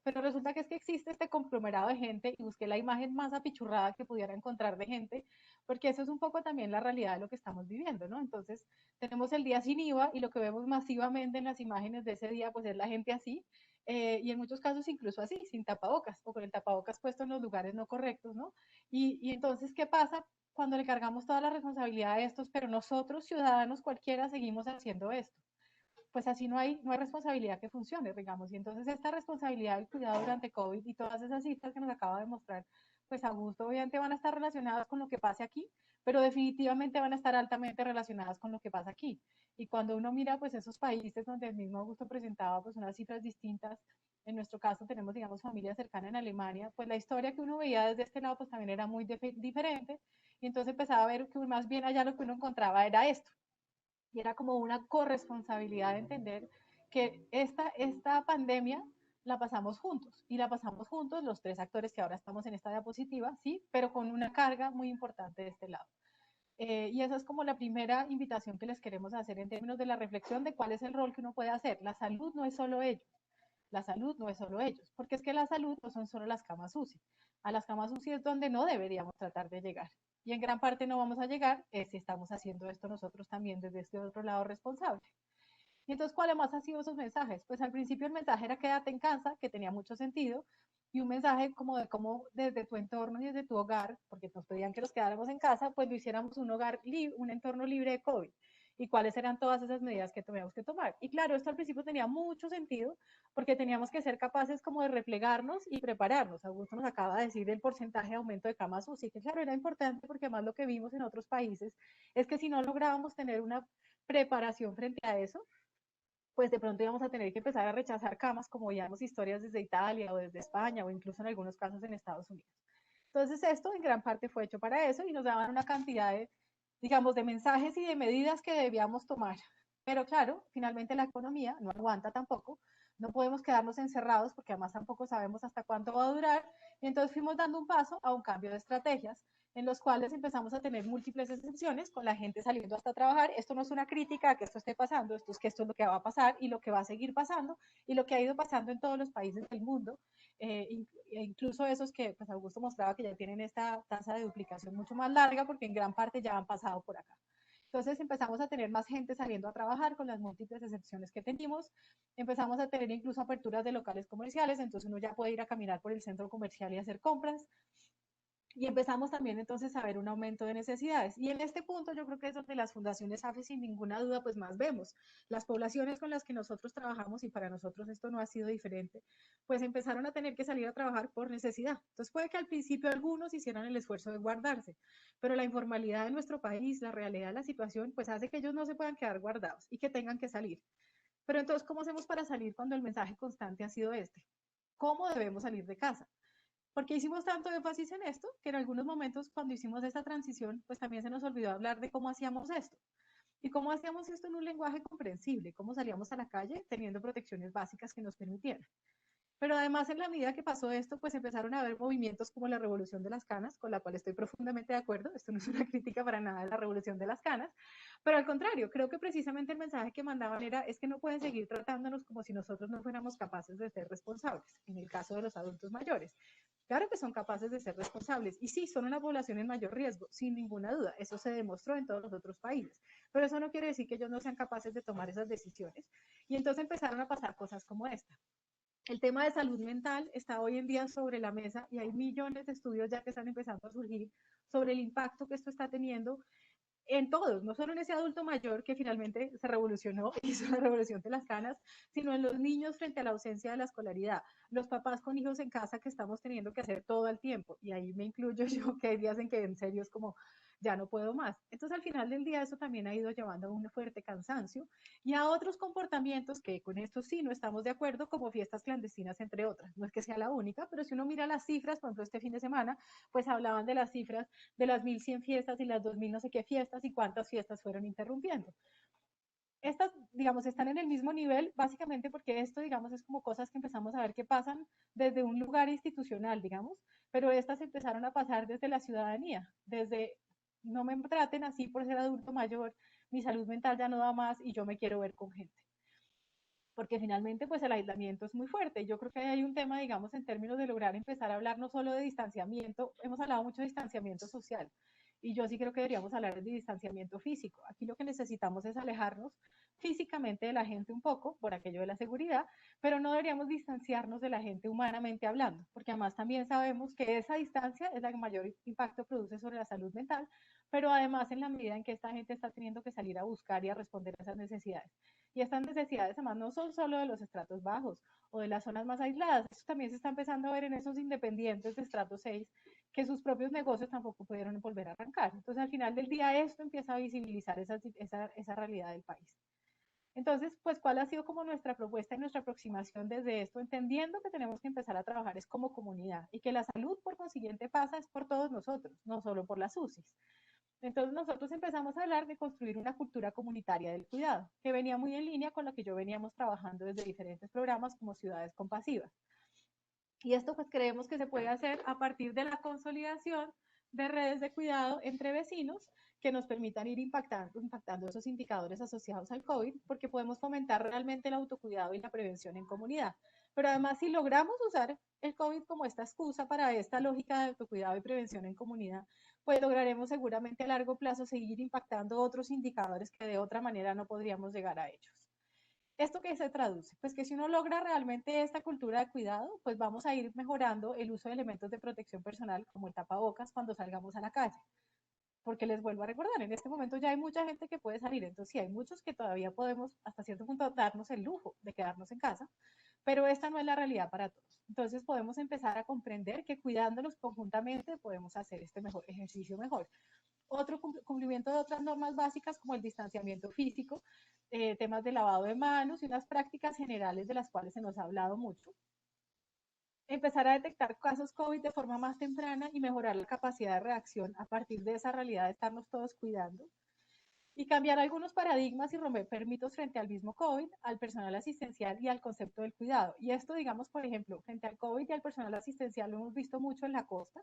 pero resulta que es que existe este conglomerado de gente y busqué la imagen más apichurrada que pudiera encontrar de gente, porque eso es un poco también la realidad de lo que estamos viviendo, ¿no? Entonces, tenemos el día sin IVA y lo que vemos masivamente en las imágenes de ese día, pues es la gente así, y en muchos casos incluso así, sin tapabocas o con el tapabocas puesto en los lugares no correctos, ¿no? Y entonces, ¿qué pasa? Cuando le cargamos toda la responsabilidad a estos, pero nosotros, ciudadanos cualquiera, seguimos haciendo esto. Pues así no hay responsabilidad que funcione, digamos. Y entonces esta responsabilidad del cuidado durante COVID y todas esas cifras que nos acaba de mostrar, pues Augusto, obviamente van a estar relacionadas con lo que pase aquí, pero definitivamente van a estar altamente relacionadas con lo que pasa aquí. Y cuando uno mira pues esos países donde el mismo Augusto presentaba pues unas cifras distintas, en nuestro caso tenemos, digamos, familia cercana en Alemania, pues la historia que uno veía desde este lado pues también era muy diferente. Y entonces empezaba a ver que más bien allá lo que uno encontraba era esto, y era como una corresponsabilidad de entender que esta pandemia la pasamos juntos y la pasamos juntos los tres actores que ahora estamos en esta diapositiva, sí, pero con una carga muy importante de este lado. Y esa es como la primera invitación que les queremos hacer en términos de la reflexión de cuál es el rol que uno puede hacer. La salud no es solo ellos, la salud no es solo ellos, porque es que la salud no son solo las camas UCI. A las camas UCI es donde no deberíamos tratar de llegar. Y en gran parte no vamos a llegar si estamos haciendo esto nosotros también desde este otro lado responsable. Y entonces, ¿cuáles más han sido esos mensajes? Pues al principio el mensaje era quédate en casa, que tenía mucho sentido, y un mensaje como de cómo desde tu entorno y desde tu hogar, porque nos pedían que nos quedáramos en casa, pues lo hiciéramos un hogar, un entorno libre de COVID. Y cuáles eran todas esas medidas que teníamos que tomar. Y claro, esto al principio tenía mucho sentido, porque teníamos que ser capaces como de replegarnos y prepararnos. Augusto nos acaba de decir el porcentaje de aumento de camas UCI, que claro, era importante porque además lo que vimos en otros países es que si no lográbamos tener una preparación frente a eso, pues de pronto íbamos a tener que empezar a rechazar camas, como veíamos historias desde Italia o desde España o incluso en algunos casos en Estados Unidos. Entonces esto en gran parte fue hecho para eso y nos daban una cantidad de, digamos, de mensajes y de medidas que debíamos tomar. Pero claro, finalmente la economía no aguanta tampoco, no podemos quedarnos encerrados porque además tampoco sabemos hasta cuánto va a durar, y entonces fuimos dando un paso a un cambio de estrategias en los cuales empezamos a tener múltiples excepciones con la gente saliendo hasta trabajar. Esto no es una crítica a que esto esté pasando, esto es que esto es lo que va a pasar y lo que va a seguir pasando y lo que ha ido pasando en todos los países del mundo, incluso esos que pues Augusto mostraba que ya tienen esta tasa de duplicación mucho más larga porque en gran parte ya han pasado por acá. Entonces empezamos a tener más gente saliendo a trabajar con las múltiples excepciones que teníamos, empezamos a tener incluso aperturas de locales comerciales, entonces uno ya puede ir a caminar por el centro comercial y hacer compras, y empezamos también entonces a ver un aumento de necesidades. Y en este punto yo creo que es donde las fundaciones AFE sin ninguna duda pues más vemos. Las poblaciones con las que nosotros trabajamos, y para nosotros esto no ha sido diferente, pues empezaron a tener que salir a trabajar por necesidad. Entonces puede que al principio algunos hicieran el esfuerzo de guardarse, pero la informalidad de nuestro país, la realidad de la situación, pues hace que ellos no se puedan quedar guardados y que tengan que salir. Pero entonces, ¿cómo hacemos para salir cuando el mensaje constante ha sido este? ¿Cómo debemos salir de casa? ¿Por qué hicimos tanto énfasis en esto? Que en algunos momentos cuando hicimos esta transición, pues también se nos olvidó hablar de cómo hacíamos esto. ¿Y cómo hacíamos esto en un lenguaje comprensible? ¿Cómo salíamos a la calle teniendo protecciones básicas que nos permitieran? Pero además, en la medida que pasó esto, pues empezaron a haber movimientos como la Revolución de las Canas, con la cual estoy profundamente de acuerdo. Esto no es una crítica para nada de la Revolución de las Canas, pero al contrario, creo que precisamente el mensaje que mandaban era, es que no pueden seguir tratándonos como si nosotros no fuéramos capaces de ser responsables, en el caso de los adultos mayores. Claro que son capaces de ser responsables y sí, son una población en mayor riesgo, sin ninguna duda. Eso se demostró en todos los otros países. Pero eso no quiere decir que ellos no sean capaces de tomar esas decisiones. Y entonces empezaron a pasar cosas como esta. El tema de salud mental está hoy en día sobre la mesa y hay millones de estudios ya que están empezando a surgir sobre el impacto que esto está teniendo en todos, no solo en ese adulto mayor que finalmente se revolucionó, hizo la revolución de las canas, sino en los niños frente a la ausencia de la escolaridad, los papás con hijos en casa que estamos teniendo que hacer todo el tiempo, y ahí me incluyo yo, que hay días en que en serio es como, ya no puedo más. Entonces al final del día eso también ha ido llevando a un fuerte cansancio y a otros comportamientos que con esto sí no estamos de acuerdo, como fiestas clandestinas, entre otras. No es que sea la única, pero si uno mira las cifras, por ejemplo, este fin de semana, pues hablaban de las cifras de las 1.100 fiestas y las 2.000 no sé qué fiestas y cuántas fiestas fueron interrumpiendo. Estas, digamos, están en el mismo nivel, básicamente porque esto, digamos, es como cosas que empezamos a ver que pasan desde un lugar institucional, digamos, pero estas empezaron a pasar desde la ciudadanía, desde no me traten así por ser adulto mayor, mi salud mental ya no da más y yo me quiero ver con gente. Porque finalmente pues el aislamiento es muy fuerte. Yo creo que hay un tema, digamos, en términos de lograr empezar a hablar no solo de distanciamiento, hemos hablado mucho de distanciamiento social, y yo sí creo que deberíamos hablar de distanciamiento físico. Aquí lo que necesitamos es alejarnos físicamente de la gente un poco, por aquello de la seguridad, pero no deberíamos distanciarnos de la gente humanamente hablando, porque además también sabemos que esa distancia es la que mayor impacto produce sobre la salud mental, pero además en la medida en que esta gente está teniendo que salir a buscar y a responder a esas necesidades. Y estas necesidades además no son solo de los estratos bajos o de las zonas más aisladas, esto también se está empezando a ver en esos independientes de estrato 6 que sus propios negocios tampoco pudieron volver a arrancar. Entonces al final del día esto empieza a visibilizar esa realidad del país. Entonces, pues, ¿cuál ha sido como nuestra propuesta y nuestra aproximación desde esto? Entendiendo que tenemos que empezar a trabajar es como comunidad y que la salud, por consiguiente, pasa es por todos nosotros, no solo por las UCIs. Entonces nosotros empezamos a hablar de construir una cultura comunitaria del cuidado, que venía muy en línea con lo que yo veníamos trabajando desde diferentes programas como Ciudades Compasivas. Y esto pues creemos que se puede hacer a partir de la consolidación de redes de cuidado entre vecinos que nos permitan ir impactando esos indicadores asociados al COVID, porque podemos fomentar realmente el autocuidado y la prevención en comunidad. Pero además, si logramos usar el COVID como esta excusa para esta lógica de autocuidado y prevención en comunidad, pues lograremos seguramente a largo plazo seguir impactando otros indicadores que de otra manera no podríamos llegar a ellos. ¿Esto qué se traduce? Pues que si uno logra realmente esta cultura de cuidado, pues vamos a ir mejorando el uso de elementos de protección personal como el tapabocas cuando salgamos a la calle. Porque les vuelvo a recordar, en este momento ya hay mucha gente que puede salir, entonces sí hay muchos que todavía podemos hasta cierto punto darnos el lujo de quedarnos en casa, pero esta no es la realidad para todos. Entonces podemos empezar a comprender que cuidándonos conjuntamente podemos hacer este mejor ejercicio mejor. Otro cumplimiento de otras normas básicas como el distanciamiento físico, temas de lavado de manos y unas prácticas generales de las cuales se nos ha hablado mucho. Empezar a detectar casos COVID de forma más temprana y mejorar la capacidad de reacción a partir de esa realidad de estarnos todos cuidando. Y cambiar algunos paradigmas y romper mitos frente al mismo COVID, al personal asistencial y al concepto del cuidado. Y esto, digamos, por ejemplo, frente al COVID y al personal asistencial lo hemos visto mucho en la costa.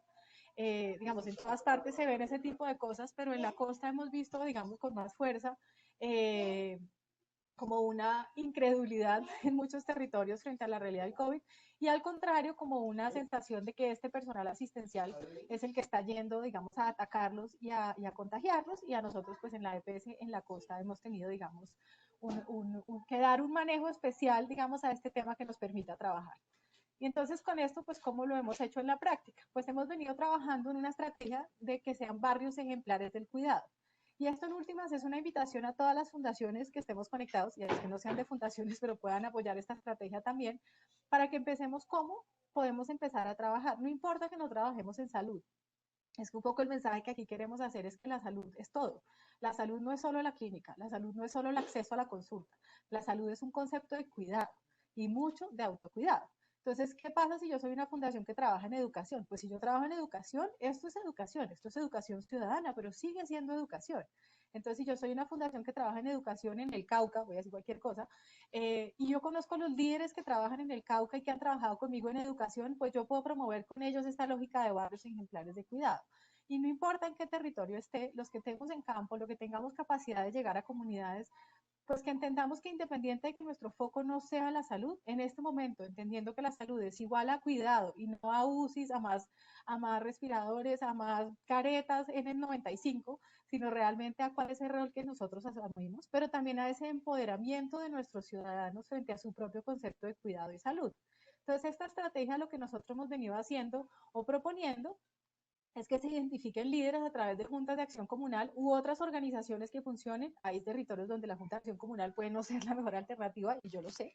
Digamos, en todas partes se ven ese tipo de cosas, pero en la costa hemos visto, digamos, con más fuerza, como una incredulidad en muchos territorios frente a la realidad del COVID y al contrario como una sensación de que este personal asistencial es el que está yendo, digamos, a atacarlos y a contagiarlos y a nosotros pues en la EPS en la costa hemos tenido, digamos, que dar un manejo especial, digamos, a este tema que nos permita trabajar. Y entonces con esto, pues, ¿cómo lo hemos hecho en la práctica? Pues hemos venido trabajando en una estrategia de que sean barrios ejemplares del cuidado. Y esto en últimas es una invitación a todas las fundaciones que estemos conectados, y a los que no sean de fundaciones, pero puedan apoyar esta estrategia también, para que empecemos cómo podemos empezar a trabajar. No importa que no trabajemos en salud. Es que un poco el mensaje que aquí queremos hacer es que la salud es todo. La salud no es solo la clínica, la salud no es solo el acceso a la consulta. La salud es un concepto de cuidado y mucho de autocuidado. Entonces, ¿qué pasa si yo soy una fundación que trabaja en educación? Pues si yo trabajo en educación, esto es educación ciudadana, pero sigue siendo educación. Entonces, si yo soy una fundación que trabaja en educación en el Cauca, voy a decir cualquier cosa, y yo conozco a los líderes que trabajan en el Cauca y que han trabajado conmigo en educación, pues yo puedo promover con ellos esta lógica de barrios ejemplares de cuidado. Y no importa en qué territorio esté, los que estemos en campo, lo que tengamos capacidad de llegar a comunidades, pues que entendamos que independiente de que nuestro foco no sea la salud, en este momento, entendiendo que la salud es igual a cuidado y no a UCIs, a más respiradores, a más caretas en el 95, sino realmente a cuál es el rol que nosotros asumimos, pero también a ese empoderamiento de nuestros ciudadanos frente a su propio concepto de cuidado y salud. Entonces, esta estrategia lo que nosotros hemos venido haciendo o proponiendo es que se identifiquen líderes a través de juntas de acción comunal u otras organizaciones que funcionen. Hay territorios donde la Junta de Acción Comunal puede no ser la mejor alternativa, y yo lo sé,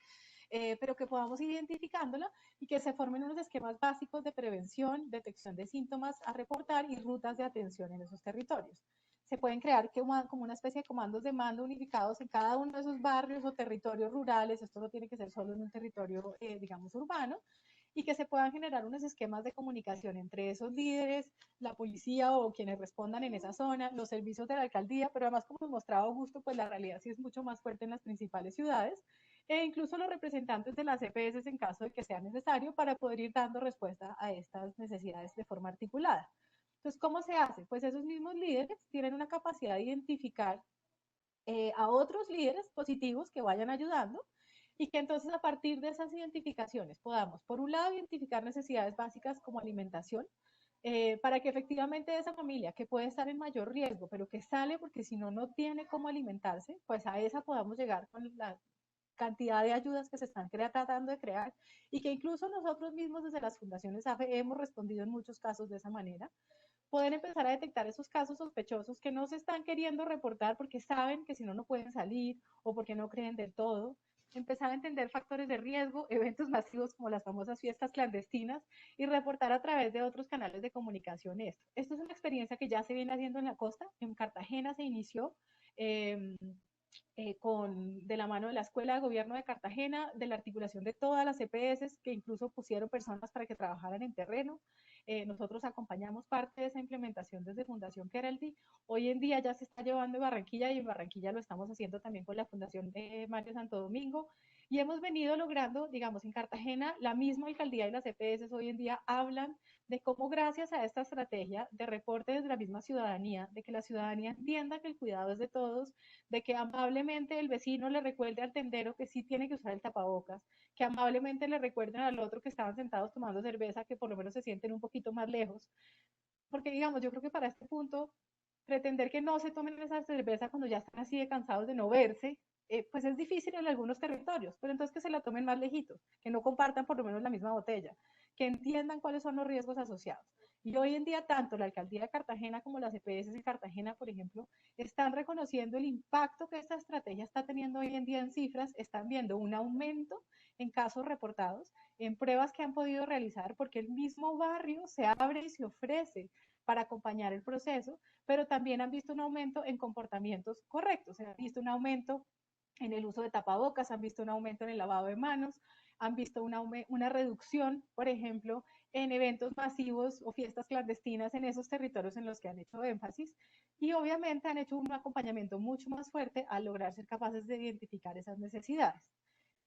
pero que podamos ir identificándola y que se formen unos esquemas básicos de prevención, detección de síntomas a reportar y rutas de atención en esos territorios. Se pueden crear como una especie de comandos de mando unificados en cada uno de esos barrios o territorios rurales. Esto no tiene que ser solo en un territorio, digamos, urbano, y que se puedan generar unos esquemas de comunicación entre esos líderes, la policía o quienes respondan en esa zona, los servicios de la alcaldía, pero además, como mostraba Augusto, pues la realidad sí es mucho más fuerte en las principales ciudades, e incluso los representantes de las EPS en caso de que sea necesario para poder ir dando respuesta a estas necesidades de forma articulada. Entonces, ¿cómo se hace? Pues esos mismos líderes tienen una capacidad de identificar a otros líderes positivos que vayan ayudando, y que entonces a partir de esas identificaciones podamos, por un lado, identificar necesidades básicas como alimentación, para que efectivamente esa familia que puede estar en mayor riesgo, pero que sale porque si no, no tiene cómo alimentarse, pues a esa podamos llegar con la cantidad de ayudas que se están tratando de crear, y que incluso nosotros mismos desde las fundaciones AFE hemos respondido en muchos casos de esa manera. Poder empezar a detectar esos casos sospechosos que no se están queriendo reportar porque saben que si no, no pueden salir o porque no creen del todo. Empezar a entender factores de riesgo, eventos masivos como las famosas fiestas clandestinas, y reportar a través de otros canales de comunicación esto. Esto es una experiencia que ya se viene haciendo en la costa. En Cartagena se inició eh, de la mano de la Escuela de Gobierno de Cartagena, de la articulación de todas las EPS, que incluso pusieron personas para que trabajaran en terreno. Nosotros acompañamos parte de esa implementación desde Fundación Keralty. Hoy en día ya se está llevando en Barranquilla, y en Barranquilla lo estamos haciendo también con la Fundación Mario Santo Domingo. Y hemos venido logrando, digamos, en Cartagena, la misma alcaldía y las EPS hoy en día hablan de cómo, gracias a esta estrategia de reporte desde la misma ciudadanía, de que la ciudadanía entienda que el cuidado es de todos, de que amablemente el vecino le recuerde al tendero que sí tiene que usar el tapabocas, que amablemente le recuerden al otro que estaban sentados tomando cerveza que por lo menos se sienten un poquito más lejos. Porque, digamos, yo creo que para este punto, pretender que no se tomen esa cerveza cuando ya están así de cansados de no verse, pues es difícil en algunos territorios, pero entonces que se la tomen más lejitos, que no compartan por lo menos la misma botella, que entiendan cuáles son los riesgos asociados. Y hoy en día, tanto la alcaldía de Cartagena como las EPS de Cartagena, por ejemplo, están reconociendo el impacto que esta estrategia está teniendo hoy en día en cifras, están viendo un aumento en casos reportados, en pruebas que han podido realizar, porque el mismo barrio se abre y se ofrece para acompañar el proceso, pero también han visto un aumento en comportamientos correctos, han visto un aumento en el uso de tapabocas, han visto un aumento en el lavado de manos, han visto una reducción, por ejemplo, en eventos masivos o fiestas clandestinas en esos territorios en los que han hecho énfasis, y obviamente han hecho un acompañamiento mucho más fuerte al lograr ser capaces de identificar esas necesidades.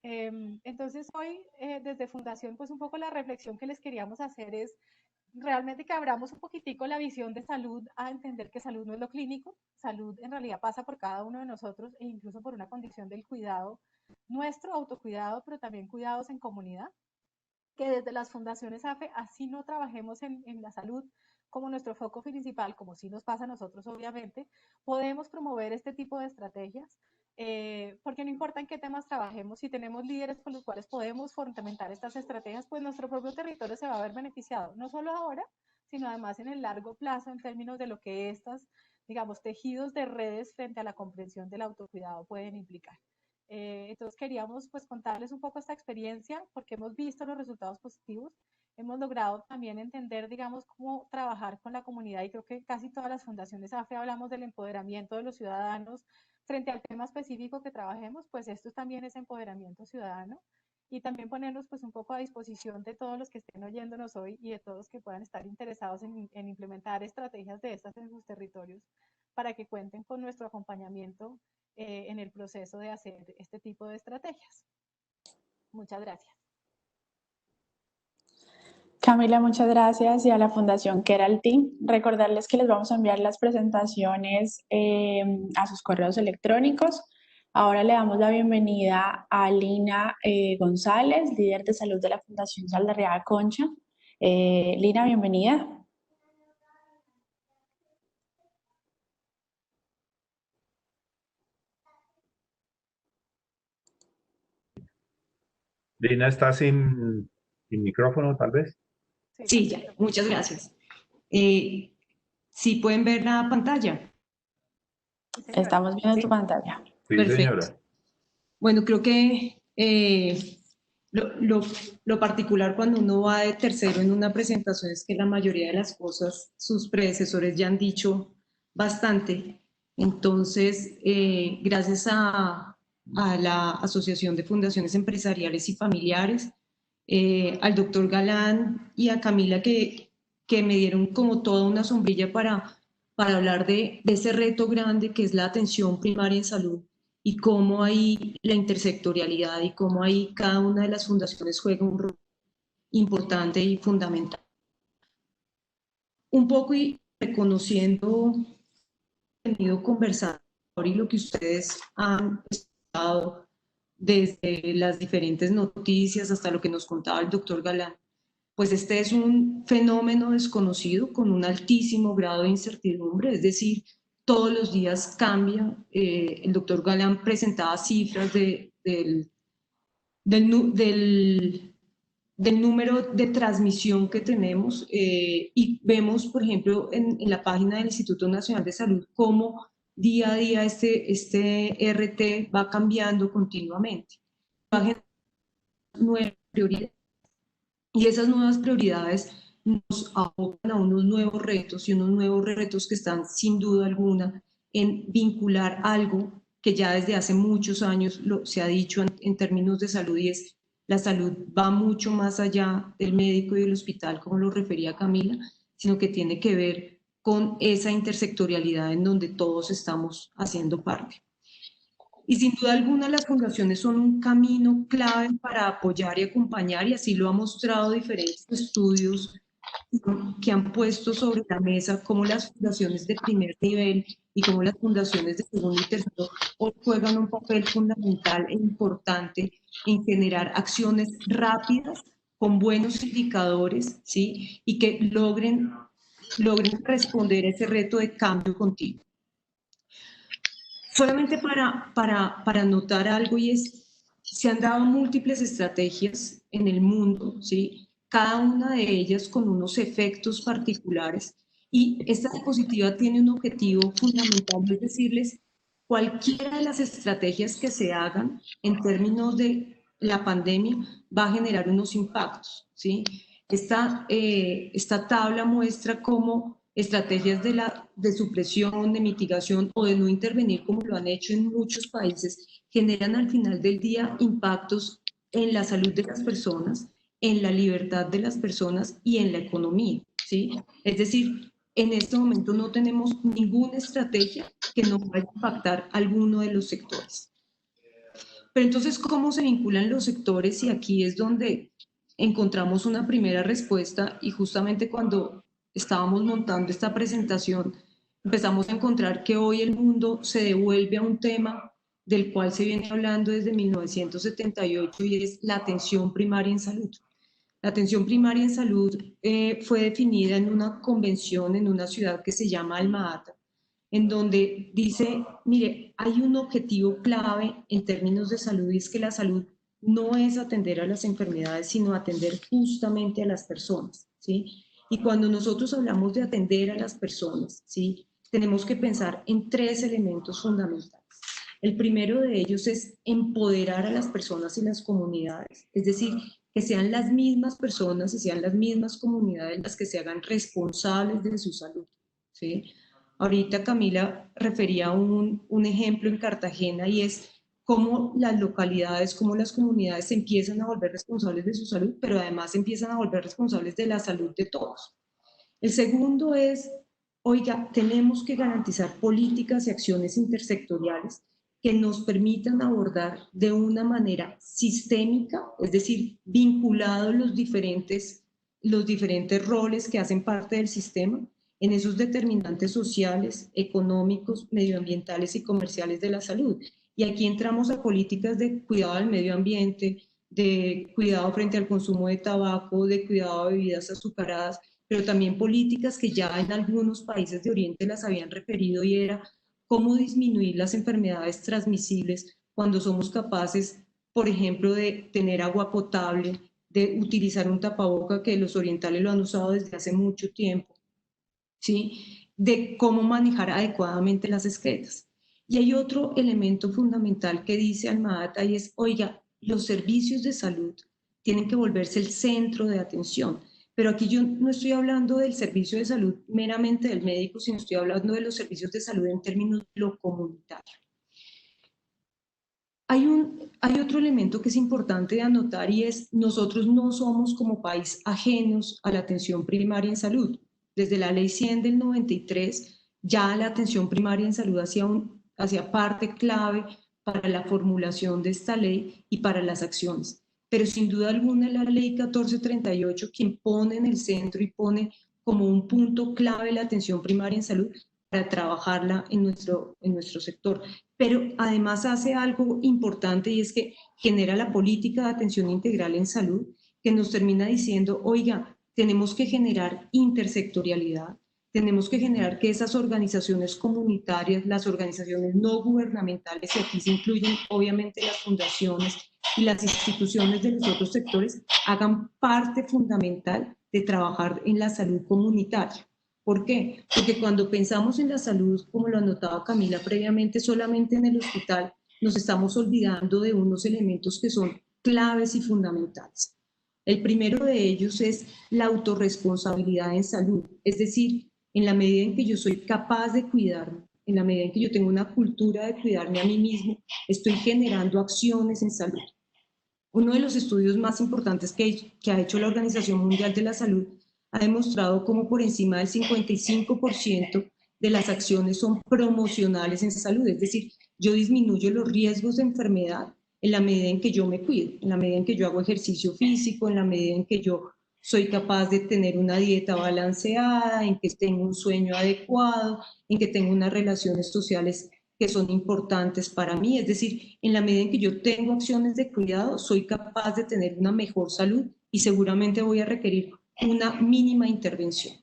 Entonces hoy, desde Fundación, pues un poco la reflexión que les queríamos hacer es realmente que abramos un poquitico la visión de salud a entender que salud no es lo clínico, salud en realidad pasa por cada uno de nosotros, e incluso por una condición del cuidado, nuestro autocuidado, pero también cuidados en comunidad, que desde las fundaciones AFE, así no trabajemos en la salud como nuestro foco principal, como sí nos pasa a nosotros obviamente, podemos promover este tipo de estrategias, porque no importa en qué temas trabajemos, si tenemos líderes con los cuales podemos fundamentar estas estrategias, pues nuestro propio territorio se va a ver beneficiado, no solo ahora, sino además en el largo plazo, en términos de lo que estas, digamos, tejidos de redes frente a la comprensión del autocuidado pueden implicar. Entonces queríamos pues contarles un poco esta experiencia, porque hemos visto los resultados positivos, hemos logrado también entender, digamos, cómo trabajar con la comunidad, y creo que casi todas las fundaciones AFE hablamos del empoderamiento de los ciudadanos frente al tema específico que trabajemos, pues esto también es empoderamiento ciudadano. y también ponernos pues un poco a disposición de todos los que estén oyéndonos hoy y de todos los que puedan estar interesados en implementar estrategias de estas en sus territorios para que cuenten con nuestro acompañamiento en el proceso de hacer este tipo de estrategias. Muchas gracias. Camila, muchas gracias, y a la Fundación Keralty. Recordarles que les vamos a enviar las presentaciones a sus correos electrónicos. Ahora le damos la bienvenida a Lina González, líder de salud de la Fundación Saldarriaga Concha. Lina, bienvenida. Lina, ¿estás sin micrófono, tal vez? Sí, ya, muchas gracias. ¿Sí pueden ver la pantalla? Estamos viendo ¿Sí? tu pantalla. Sí, Perfecto. señora. Bueno, creo que lo particular cuando uno va de tercero en una presentación es que la mayoría de las cosas sus predecesores ya han dicho bastante. Entonces, gracias a la Asociación de Fundaciones Empresariales y Familiares, al doctor Galán y a Camila que me dieron como toda una sombrilla para hablar de ese reto grande que es la atención primaria en salud y cómo ahí la intersectorialidad y cómo ahí cada una de las fundaciones juega un rol importante y fundamental. Un poco y reconociendo tenido conversado y lo que ustedes han estado desde las diferentes noticias hasta lo que nos contaba el doctor Galán, pues este es un fenómeno desconocido con un altísimo grado de incertidumbre, es decir, todos los días cambia. El doctor Galán presentaba cifras del número de transmisión que tenemos y vemos, por ejemplo, en la página del Instituto Nacional de Salud cómo día a día este RT va cambiando continuamente. Va a generar nuevas prioridades y esas nuevas prioridades nos abocan a unos nuevos retos y unos nuevos retos que están sin duda alguna en vincular algo que ya desde hace muchos años se ha dicho en términos de salud, y es la salud va mucho más allá del médico y del hospital, como lo refería Camila, sino que tiene que ver con esa intersectorialidad en donde todos estamos haciendo parte. Y sin duda alguna las fundaciones son un camino clave para apoyar y acompañar, y así lo han mostrado diferentes estudios que han puesto sobre la mesa cómo las fundaciones de primer nivel y cómo las fundaciones de segundo y tercero hoy juegan un papel fundamental e importante en generar acciones rápidas con buenos indicadores, ¿sí? Y que logren responder a ese reto de cambio continuo. Solamente para notar algo, y es, se han dado múltiples estrategias en el mundo, ¿sí? Cada una de ellas con unos efectos particulares, y esta diapositiva tiene un objetivo fundamental, es decirles, cualquiera de las estrategias que se hagan en términos de la pandemia va a generar unos impactos, ¿sí? Esta tabla muestra cómo estrategias de supresión, de mitigación o de no intervenir, como lo han hecho en muchos países, generan al final del día impactos en la salud de las personas, en la libertad de las personas y en la economía, ¿sí? Es decir, en este momento no tenemos ninguna estrategia que no vaya a impactar alguno de los sectores. Pero entonces, ¿cómo se vinculan los sectores? Y aquí es donde encontramos una primera respuesta, y justamente cuando estábamos montando esta presentación, empezamos a encontrar que hoy el mundo se devuelve a un tema del cual se viene hablando desde 1978, y es la atención primaria en salud. La atención primaria en salud fue definida en una convención en una ciudad que se llama Alma-Ata, en donde dice, mire, hay un objetivo clave en términos de salud, y es que la salud no es atender a las enfermedades, sino atender justamente a las personas, ¿sí? Y cuando nosotros hablamos de atender a las personas, ¿sí? Tenemos que pensar en tres elementos fundamentales. El primero de ellos es empoderar a las personas y las comunidades, es decir, que sean las mismas personas y sean las mismas comunidades las que se hagan responsables de su salud, ¿sí? Ahorita Camila refería un ejemplo en Cartagena, y es cómo las localidades, cómo las comunidades se empiezan a volver responsables de su salud, pero además se empiezan a volver responsables de la salud de todos. El segundo es, oiga, tenemos que garantizar políticas y acciones intersectoriales que nos permitan abordar de una manera sistémica, es decir, vinculados los diferentes roles que hacen parte del sistema, en esos determinantes sociales, económicos, medioambientales y comerciales de la salud. Y aquí entramos a políticas de cuidado del medio ambiente, de cuidado frente al consumo de tabaco, de cuidado de bebidas azucaradas, pero también políticas que ya en algunos países de Oriente las habían referido, y era cómo disminuir las enfermedades transmisibles cuando somos capaces, por ejemplo, de tener agua potable, de utilizar un tapaboca, que los orientales lo han usado desde hace mucho tiempo, ¿sí? De cómo manejar adecuadamente las excretas. Y hay otro elemento fundamental que dice Alma-Ata, y es, oiga, los servicios de salud tienen que volverse el centro de atención. Pero aquí yo no estoy hablando del servicio de salud meramente del médico, sino estoy hablando de los servicios de salud en términos de lo comunitario. Hay otro elemento que es importante de anotar, y es, nosotros no somos como país ajenos a la atención primaria en salud. Desde la Ley 100 del 93, ya la atención primaria en salud hacía parte clave para la formulación de esta ley y para las acciones. Pero sin duda alguna la Ley 1438 quien pone en el centro y pone como un punto clave la atención primaria en salud para trabajarla en nuestro sector. Pero además hace algo importante, y es que genera la política de atención integral en salud, que nos termina diciendo, oiga, tenemos que generar intersectorialidad, tenemos que generar que esas organizaciones comunitarias, las organizaciones no gubernamentales, y aquí se incluyen obviamente las fundaciones y las instituciones de los otros sectores, hagan parte fundamental de trabajar en la salud comunitaria. ¿Por qué? Porque cuando pensamos en la salud, como lo anotaba Camila previamente, solamente en el hospital, nos estamos olvidando de unos elementos que son claves y fundamentales. El primero de ellos es la autorresponsabilidad en salud, es decir, en la medida en que yo soy capaz de cuidarme, en la medida en que yo tengo una cultura de cuidarme a mí mismo, estoy generando acciones en salud. Uno de los estudios más importantes que ha hecho la Organización Mundial de la Salud ha demostrado cómo por encima del 55% de las acciones son promocionales en salud, es decir, yo disminuyo los riesgos de enfermedad en la medida en que yo me cuido, en la medida en que yo hago ejercicio físico, en la medida en que yo soy capaz de tener una dieta balanceada, en que tengo un sueño adecuado, en que tengo unas relaciones sociales que son importantes para mí, es decir, en la medida en que yo tengo acciones de cuidado, soy capaz de tener una mejor salud y seguramente voy a requerir una mínima intervención.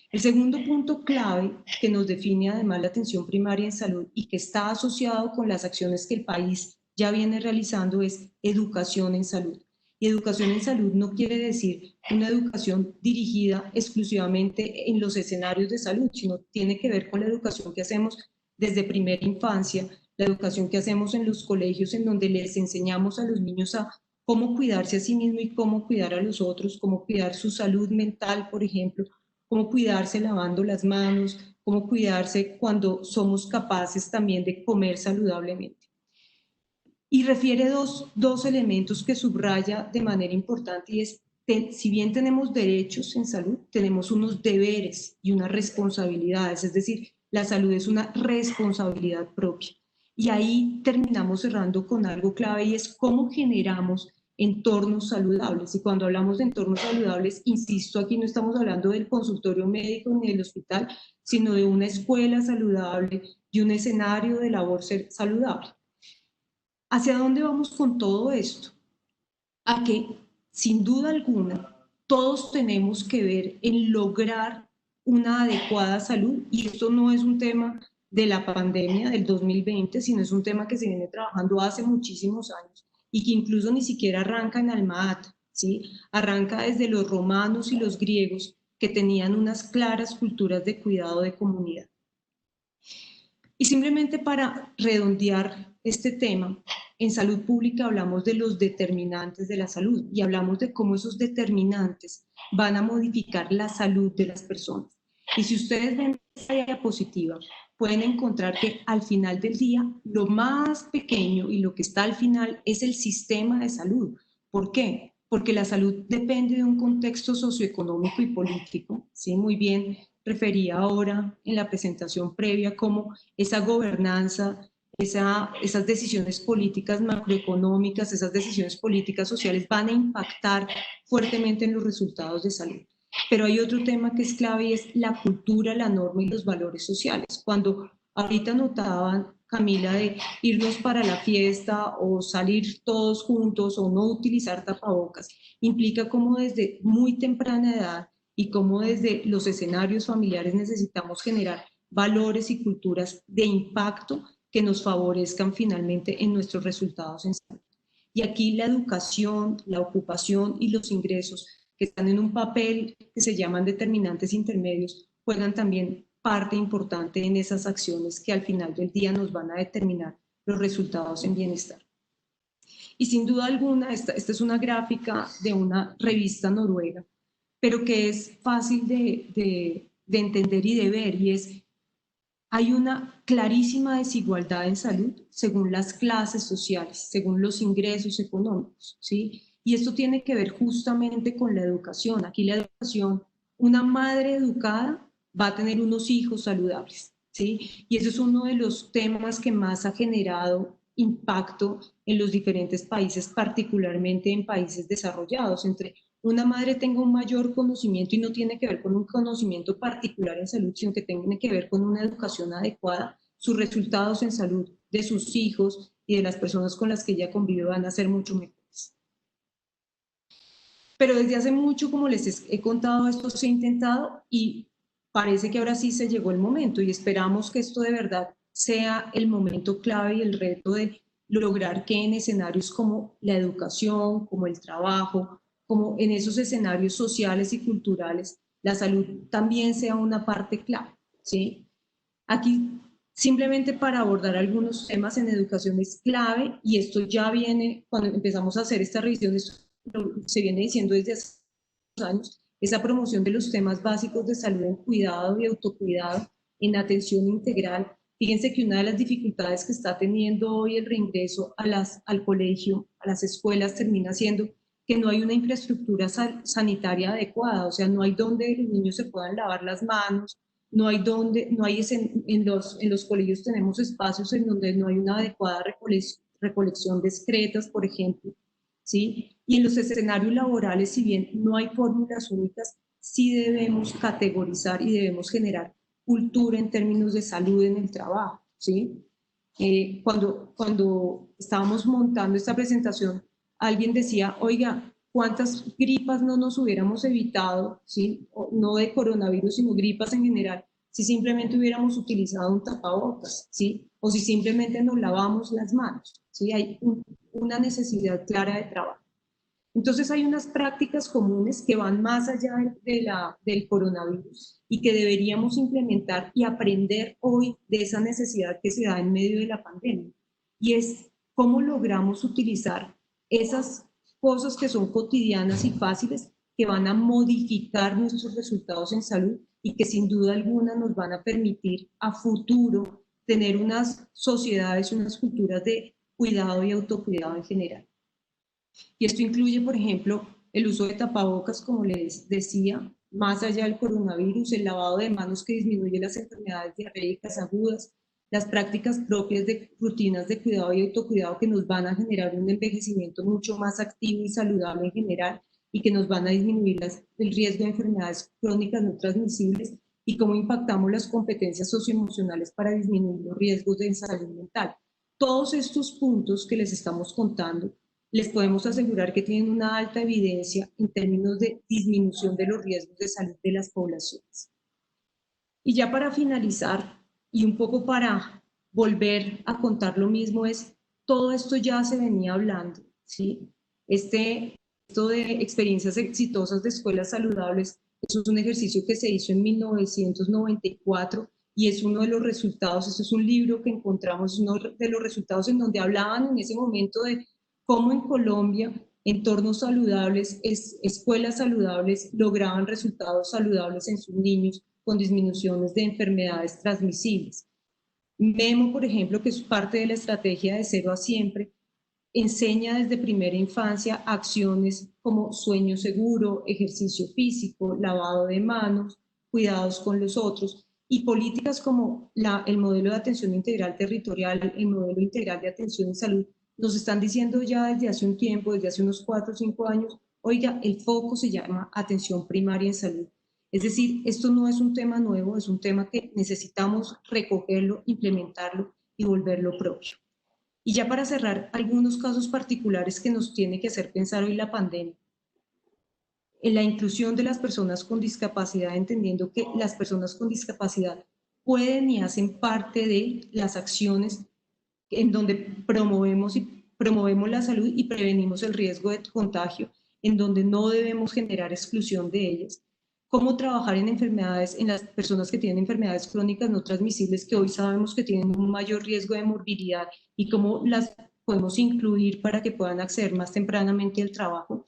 El segundo punto clave que nos define además la atención primaria en salud y que está asociado con las acciones que el país ya viene realizando es educación en salud. Y educación en salud no quiere decir una educación dirigida exclusivamente en los escenarios de salud, sino tiene que ver con la educación que hacemos desde primera infancia, la educación que hacemos en los colegios, en donde les enseñamos a los niños a cómo cuidarse a sí mismo y cómo cuidar a los otros, cómo cuidar su salud mental, por ejemplo, cómo cuidarse lavando las manos, cómo cuidarse cuando somos capaces también de comer saludablemente. Y refiere dos elementos que subraya de manera importante, y es, si bien tenemos derechos en salud, tenemos unos deberes y unas responsabilidades, es decir, la salud es una responsabilidad propia. Y ahí terminamos cerrando con algo clave, y es cómo generamos entornos saludables. Y cuando hablamos de entornos saludables, insisto, aquí no estamos hablando del consultorio médico ni del hospital, sino de una escuela saludable y un escenario de labor saludable. ¿Hacia dónde vamos con todo esto? A que, sin duda alguna, todos tenemos que ver en lograr una adecuada salud, y esto no es un tema de la pandemia del 2020, sino es un tema que se viene trabajando hace muchísimos años y que incluso ni siquiera arranca en Alma-Ata, ¿sí? Arranca desde los romanos y los griegos, que tenían unas claras culturas de cuidado de comunidad. Y simplemente para redondear este tema, en salud pública hablamos de los determinantes de la salud y hablamos de cómo esos determinantes van a modificar la salud de las personas. Y si ustedes ven esta diapositiva, pueden encontrar que al final del día, lo más pequeño y lo que está al final es el sistema de salud. ¿Por qué? Porque la salud depende de un contexto socioeconómico y político, ¿sí? Muy bien refería ahora en la presentación previa cómo esa gobernanza, esas decisiones políticas macroeconómicas, esas decisiones políticas sociales van a impactar fuertemente en los resultados de salud. Pero hay otro tema que es clave y es la cultura, la norma y los valores sociales. Cuando ahorita notaban, Camila, de irnos para la fiesta o salir todos juntos o no utilizar tapabocas, implica cómo desde muy temprana edad y cómo desde los escenarios familiares necesitamos generar valores y culturas de impacto que nos favorezcan finalmente en nuestros resultados en salud. Y aquí la educación, la ocupación y los ingresos que están en un papel que se llaman determinantes intermedios, juegan también parte importante en esas acciones que al final del día nos van a determinar los resultados en bienestar. Y sin duda alguna, esta es una gráfica de una revista noruega, pero que es fácil de entender y de ver, y es, hay una clarísima desigualdad en salud según las clases sociales, según los ingresos económicos, ¿sí? Y esto tiene que ver justamente con la educación. Aquí la educación, una madre educada va a tener unos hijos saludables, ¿sí? Y eso es uno de los temas que más ha generado impacto en los diferentes países, particularmente en países desarrollados. Entre una madre tenga un mayor conocimiento, y no tiene que ver con un conocimiento particular en salud, sino que tiene que ver con una educación adecuada, sus resultados en salud de sus hijos y de las personas con las que ella convive van a ser mucho mejores. Pero desde hace mucho, como les he contado, esto se ha intentado y parece que ahora sí se llegó el momento, y esperamos que esto de verdad sea el momento clave y el reto de lograr que en escenarios como la educación, como el trabajo, como en esos escenarios sociales y culturales, la salud también sea una parte clave, ¿sí? Aquí, simplemente para abordar algunos temas en educación es clave, y esto ya viene, cuando empezamos a hacer esta revisión, esto se viene diciendo desde hace años, esa promoción de los temas básicos de salud en cuidado y autocuidado, en atención integral. Fíjense que una de las dificultades que está teniendo hoy el reingreso al colegio, a las escuelas, termina siendo que no hay una infraestructura sanitaria adecuada, o sea, no hay donde los niños se puedan lavar las manos, no hay en los colegios tenemos espacios en donde no hay una adecuada recolección de excretas, por ejemplo, ¿sí? Y en los escenarios laborales, si bien no hay fórmulas únicas, sí debemos categorizar y debemos generar cultura en términos de salud en el trabajo, ¿sí? Cuando estábamos montando esta presentación, alguien decía, oiga, ¿cuántas gripas no nos hubiéramos evitado, ¿sí? No de coronavirus, sino gripas en general, si simplemente hubiéramos utilizado un tapabocas, ¿sí? O si simplemente nos lavamos las manos, ¿sí? Hay una necesidad clara de trabajo. Entonces hay unas prácticas comunes que van más allá del coronavirus y que deberíamos implementar y aprender hoy de esa necesidad que se da en medio de la pandemia. Y es cómo logramos utilizar esas cosas que son cotidianas y fáciles, que van a modificar nuestros resultados en salud y que sin duda alguna nos van a permitir a futuro tener unas sociedades, unas culturas de cuidado y autocuidado en general. Y esto incluye, por ejemplo, el uso de tapabocas, como les decía, más allá del coronavirus, el lavado de manos que disminuye las enfermedades diarreicas agudas, las prácticas propias de rutinas de cuidado y autocuidado que nos van a generar un envejecimiento mucho más activo y saludable en general, y que nos van a disminuir el riesgo de enfermedades crónicas no transmisibles, y cómo impactamos las competencias socioemocionales para disminuir los riesgos de salud mental. Todos estos puntos que les estamos contando, les podemos asegurar que tienen una alta evidencia en términos de disminución de los riesgos de salud de las poblaciones. Y ya para finalizar, y un poco para volver a contar lo mismo, es todo esto ya se venía hablando, ¿sí? Esto de experiencias exitosas de escuelas saludables, eso es un ejercicio que se hizo en 1994 y es uno de los resultados. Este es un libro que encontramos, uno de los resultados en donde hablaban en ese momento de cómo en Colombia entornos saludables, escuelas saludables lograban resultados saludables en sus niños, con disminuciones de enfermedades transmisibles. Memo, por ejemplo, que es parte de la estrategia de Cero a Siempre, enseña desde primera infancia acciones como sueño seguro, ejercicio físico, lavado de manos, cuidados con los otros, y políticas como el modelo de atención integral territorial, el modelo integral de atención en salud, nos están diciendo ya desde hace un tiempo, desde hace unos 4 o 5 años, oiga, el foco se llama atención primaria en salud. Es decir, esto no es un tema nuevo, es un tema que necesitamos recogerlo, implementarlo y volverlo propio. Y ya para cerrar, algunos casos particulares que nos tiene que hacer pensar hoy la pandemia. En la inclusión de las personas con discapacidad, entendiendo que las personas con discapacidad pueden y hacen parte de las acciones en donde promovemos la salud y prevenimos el riesgo de contagio, en donde no debemos generar exclusión de ellas. Cómo trabajar en enfermedades, en las personas que tienen enfermedades crónicas no transmisibles, que hoy sabemos que tienen un mayor riesgo de morbilidad, y cómo las podemos incluir para que puedan acceder más tempranamente al trabajo.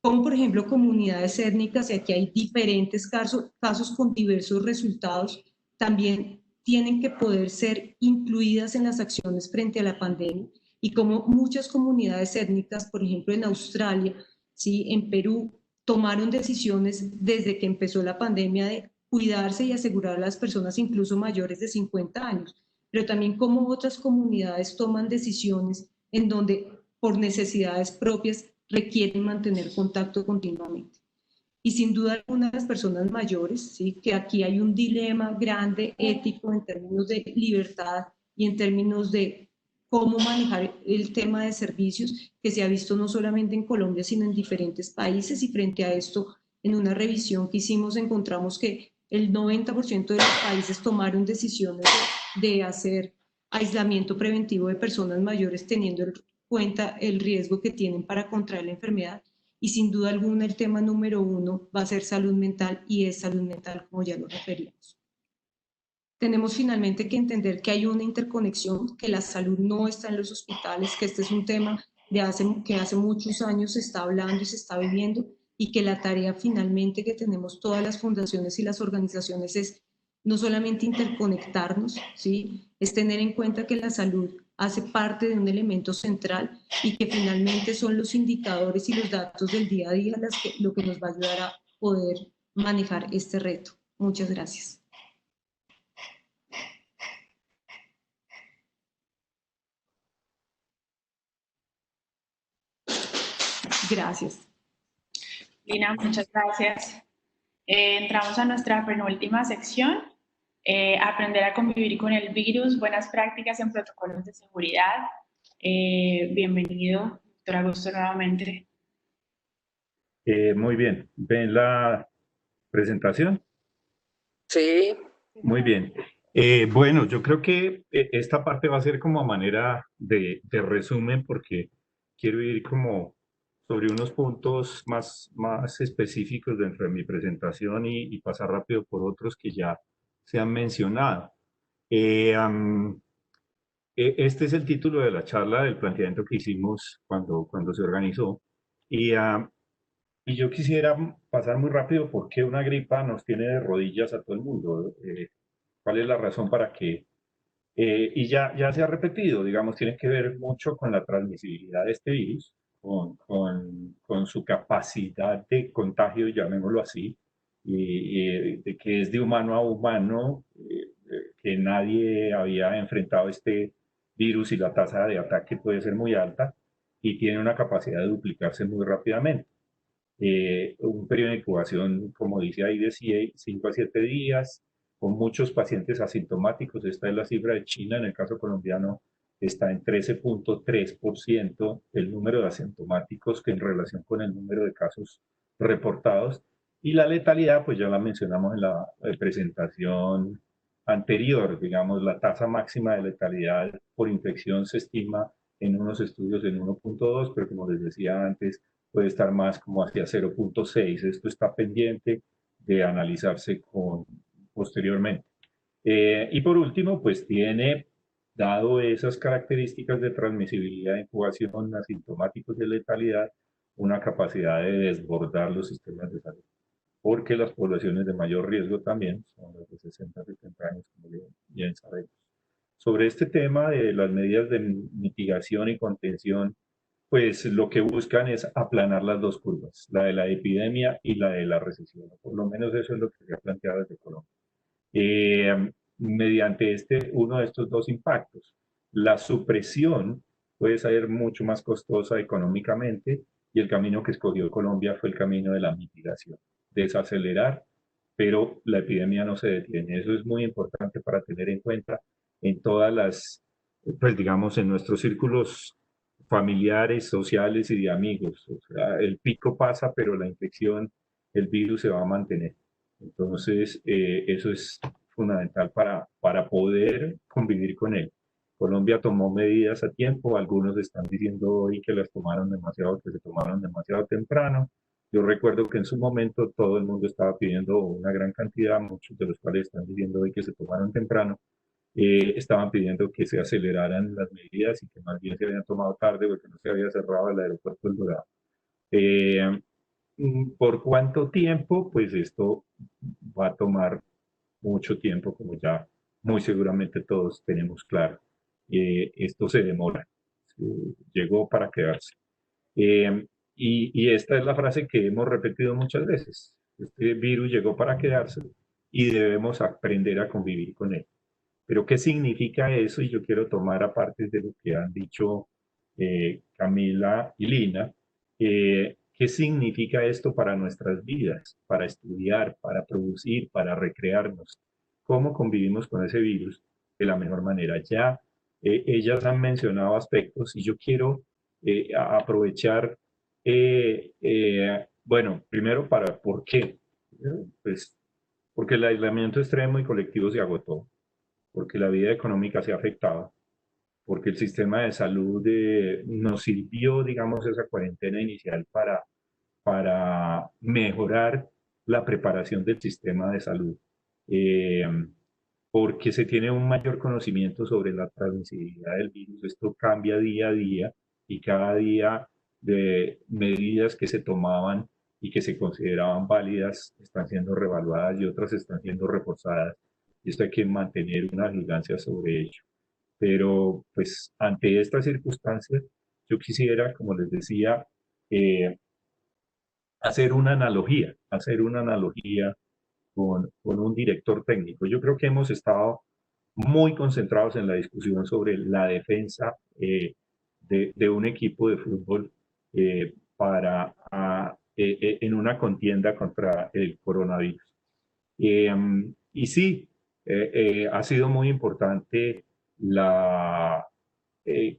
Como por ejemplo comunidades étnicas, y aquí hay diferentes casos con diversos resultados, también tienen que poder ser incluidas en las acciones frente a la pandemia, y como muchas comunidades étnicas, por ejemplo en Australia, ¿sí? En Perú, tomaron decisiones desde que empezó la pandemia de cuidarse y asegurar a las personas incluso mayores de 50 años, pero también como otras comunidades toman decisiones en donde por necesidades propias requieren mantener contacto continuamente. Y sin duda alguna las personas mayores, ¿sí? Que aquí hay un dilema grande ético en términos de libertad y en términos de cómo manejar el tema de servicios, que se ha visto no solamente en Colombia, sino en diferentes países. Y frente a esto, en una revisión que hicimos, encontramos que el 90% de los países tomaron decisiones de hacer aislamiento preventivo de personas mayores, teniendo en cuenta el riesgo que tienen para contraer la enfermedad. Y sin duda alguna el tema número 1 va a ser salud mental, y es salud mental, como ya lo referíamos. Tenemos finalmente que entender que hay una interconexión, que la salud no está en los hospitales, que este es un tema que hace muchos años se está hablando y se está viviendo, y que la tarea finalmente que tenemos todas las fundaciones y las organizaciones es no solamente interconectarnos, ¿sí? Es tener en cuenta que la salud hace parte de un elemento central, y que finalmente son los indicadores y los datos del día a día lo que nos va a ayudar a poder manejar este reto. Muchas gracias. Gracias. Lina, muchas gracias. Entramos a nuestra penúltima sección, aprender a convivir con el virus, buenas prácticas en protocolos de seguridad. Bienvenido, doctor Augusto, nuevamente. Muy bien. ¿Ven la presentación? Sí. Muy bien. Bueno, yo creo que esta parte va a ser como a manera de resumen, porque quiero ir como sobre unos puntos más específicos dentro de mi presentación y pasar rápido por otros que ya se han mencionado. Este es el título de la charla, del planteamiento que hicimos cuando se organizó. Y yo quisiera pasar muy rápido por qué una gripa nos tiene de rodillas a todo el mundo. ¿Cuál es la razón para que? Y ya se ha repetido, digamos, tiene que ver mucho con la transmisibilidad de este virus, con su capacidad de contagio, llamémoslo así, y de que es de humano a humano, que nadie había enfrentado este virus y la tasa de ataque puede ser muy alta y tiene una capacidad de duplicarse muy rápidamente. Un periodo de incubación, como dice ahí, de 5 a 7 días, con muchos pacientes asintomáticos. Esta es la cifra de China. En el caso colombiano está en 13.3% el número de asintomáticos, que en relación con el número de casos reportados. Y la letalidad, pues ya la mencionamos en la presentación anterior. Digamos, la tasa máxima de letalidad por infección se estima en unos estudios en 1.2, pero como les decía antes, puede estar más como hacia 0.6. Esto está pendiente de analizarse posteriormente. Y por último, pues tiene, dado esas características de transmisibilidad, incubación, asintomáticos de letalidad, una capacidad de desbordar los sistemas de salud. porque las poblaciones de mayor riesgo también son las de 60 a 70 años, como bien sabemos. Sobre este tema de las medidas de mitigación y contención, pues lo que buscan es aplanar las dos curvas, la de la epidemia y la de la recesión. Por lo menos eso es lo que se ha planteado desde Colombia. Mediante uno de estos dos impactos, la supresión puede ser mucho más costosa económicamente y el camino que escogió Colombia fue el camino de la mitigación, desacelerar, pero la epidemia no se detiene. Eso es muy importante para tener en cuenta en todas las, pues digamos, en nuestros círculos familiares, sociales y de amigos. O sea, el pico pasa, pero la infección, el virus se va a mantener. Entonces, eso es fundamental para poder convivir con él. Colombia tomó medidas a tiempo, algunos están diciendo hoy que las tomaron demasiado, que se tomaron demasiado temprano. Yo recuerdo que en su momento todo el mundo estaba pidiendo una gran cantidad, muchos de los cuales están diciendo hoy que se tomaron temprano, estaban pidiendo que se aceleraran las medidas y que más bien se habían tomado tarde porque no se había cerrado el aeropuerto del Dorado. Eh, ¿Por cuánto tiempo? Pues esto va a tomar mucho tiempo, como ya muy seguramente todos tenemos claro. Esto se demora, llegó para quedarse. Y esta es la frase que hemos repetido muchas veces. Este virus llegó para quedarse y debemos aprender a convivir con él. Pero ¿qué significa eso? Y yo quiero tomar aparte de lo que han dicho Camila y Lina, ¿qué significa esto para nuestras vidas, para estudiar, para producir, para recrearnos? ¿Cómo convivimos con ese virus de la mejor manera? Ya ellas han mencionado aspectos y yo quiero aprovechar, bueno, primero ¿por qué? Pues porque el aislamiento extremo y colectivo se agotó, porque la vida económica se ha afectado, porque el sistema de salud nos sirvió, digamos, esa cuarentena inicial para mejorar la preparación del sistema de salud, eh, porque se tiene un mayor conocimiento sobre la transmisibilidad del virus. Esto cambia día a día y cada día de medidas que se tomaban y que se consideraban válidas están siendo revaluadas y otras están siendo reforzadas. Y esto hay que mantener una vigilancia sobre ello. Pero pues ante estas circunstancias, yo quisiera, como les decía, eh, hacer una analogía con un director técnico. Yo creo que hemos estado muy concentrados en la discusión sobre la defensa de un equipo de fútbol en una contienda contra el coronavirus. Y sí, ha sido muy importante la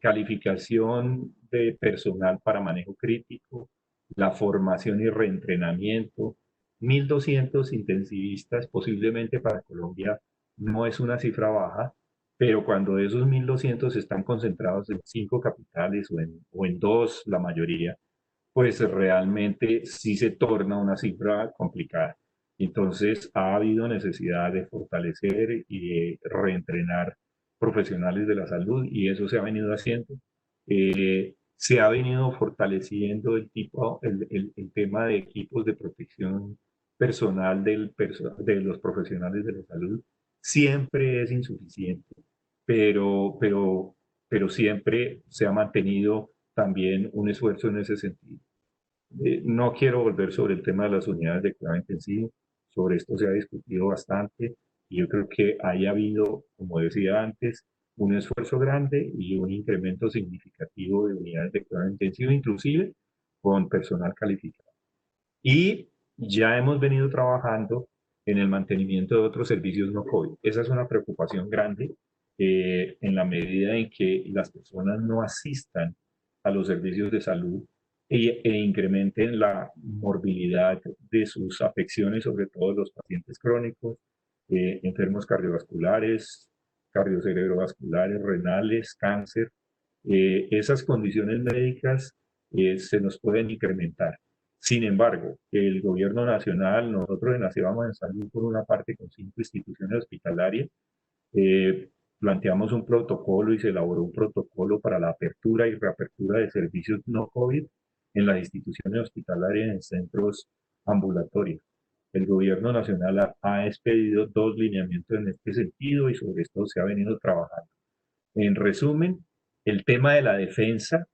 calificación de personal para manejo crítico, la formación y reentrenamiento. 1.200 intensivistas, posiblemente para Colombia no es una cifra baja, pero cuando esos 1.200 están concentrados en 5 capitales o en 2, la mayoría, pues realmente sí se torna una cifra complicada. Entonces ha habido necesidad de fortalecer y de reentrenar profesionales de la salud y eso se ha venido haciendo. Se ha venido fortaleciendo el tema de equipos de protección personal de los profesionales de la salud. Siempre es insuficiente, pero siempre se ha mantenido también un esfuerzo en ese sentido. No quiero volver sobre el tema de las unidades de cuidado intensivo, sobre esto se ha discutido bastante y yo creo que haya habido, como decía antes, un esfuerzo grande y un incremento significativo de unidades de cuidado intensivo, inclusive con personal calificado. Y ya hemos venido trabajando en el mantenimiento de otros servicios no COVID. Esa es una preocupación grande en la medida en que las personas no asistan a los servicios de salud incrementen la morbilidad de sus afecciones, sobre todo los pacientes crónicos, enfermos cardiovasculares, cardiocerebrovasculares, renales, cáncer. Esas condiciones médicas se nos pueden incrementar. Sin embargo, el gobierno nacional, nosotros en Vamos en Salud, por una parte, con 5 instituciones hospitalarias, planteamos un protocolo y se elaboró un protocolo para la apertura y reapertura de servicios no COVID en las instituciones hospitalarias y en centros ambulatorios. el gobierno nacional ha expedido 2 lineamientos en este sentido y sobre esto se ha venido trabajando. En resumen, el tema de la defensa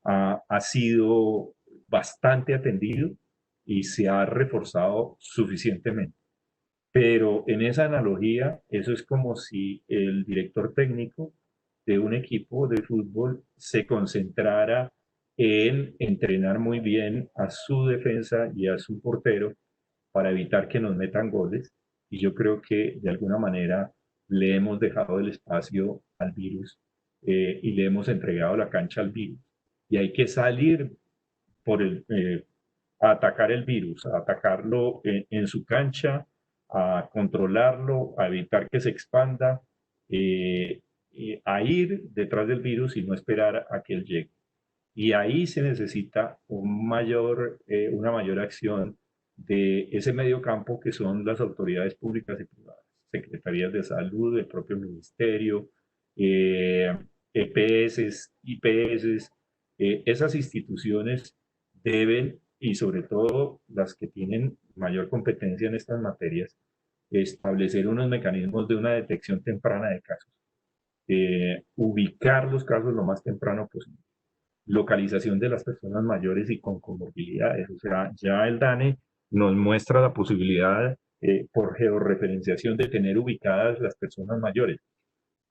ha sido bastante atendido y se ha reforzado suficientemente. Pero en esa analogía, eso es como si el director técnico de un equipo de fútbol se concentrara en entrenar muy bien a su defensa y a su portero para evitar que nos metan goles. Y yo creo que de alguna manera le hemos dejado el espacio al virus y le hemos entregado la cancha al virus. Y hay que salir a atacar el virus, a atacarlo en su cancha, a controlarlo, a evitar que se expanda, a ir detrás del virus y no esperar a que él llegue. Y ahí se necesita una mayor acción de ese medio campo que son las autoridades públicas y privadas, secretarías de salud, el propio ministerio, EPS, IPS, esas instituciones deben, y sobre todo las que tienen mayor competencia en estas materias, establecer unos mecanismos de una detección temprana de casos, ubicar los casos lo más temprano posible, localización de las personas mayores y con comorbilidades. O sea, ya el DANE nos muestra la posibilidad por georreferenciación de tener ubicadas las personas mayores.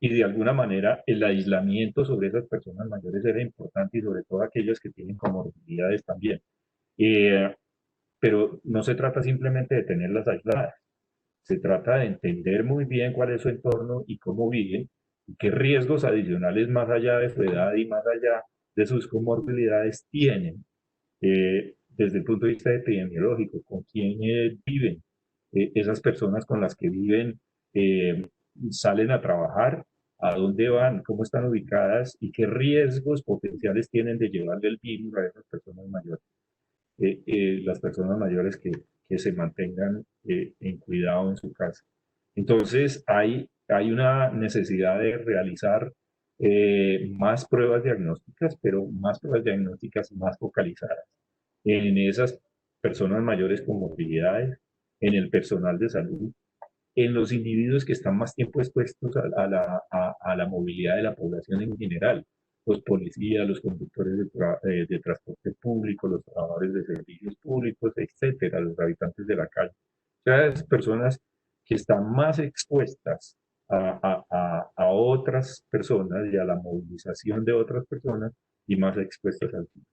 Y de alguna manera el aislamiento sobre esas personas mayores era importante y sobre todo aquellas que tienen comorbilidades también. Pero no se trata simplemente de tenerlas aisladas, se trata de entender muy bien cuál es su entorno y cómo viven y qué riesgos adicionales más allá de su edad y más allá de sus comorbilidades tienen desde el punto de vista epidemiológico, con quién viven, esas personas con las que viven, salen a trabajar, a dónde van, cómo están ubicadas y qué riesgos potenciales tienen de llevarle el virus a esas personas mayores. Las personas mayores que se mantengan en cuidado en su casa. Entonces, hay una necesidad de realizar más pruebas diagnósticas, pero más pruebas diagnósticas más focalizadas en esas personas mayores con movilidades, en el personal de salud, en los individuos que están más tiempo expuestos a la movilidad de la población en general, los policías, los conductores de transporte público, los trabajadores de servicios públicos, etcétera, los habitantes de la calle. O sea, esas personas que están más expuestas a otras personas y a la movilización de otras personas y más expuestas al virus.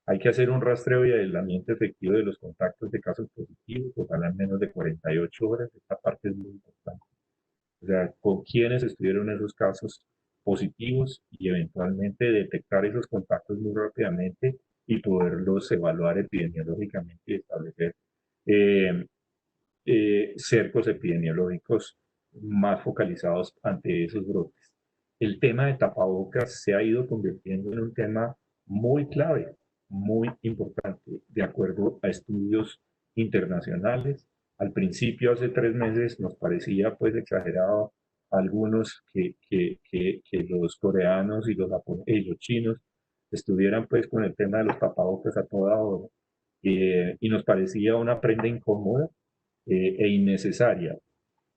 Hay que hacer un rastreo y aislamiento efectivo de los contactos de casos positivos, ojalá en menos de 48 horas. Esta parte es muy importante. O sea, con quiénes estuvieron esos casos positivos y eventualmente detectar esos contactos muy rápidamente y poderlos evaluar epidemiológicamente y establecer eh, cercos epidemiológicos más focalizados ante esos brotes. El tema de tapabocas se ha ido convirtiendo en un tema muy clave, muy importante, de acuerdo a estudios internacionales. Al principio, hace 3 meses, nos parecía pues exagerado a algunos que los coreanos y los japoneses y los chinos estuvieran pues con el tema de los tapabocas a toda hora. Y nos parecía una prenda incómoda e innecesaria.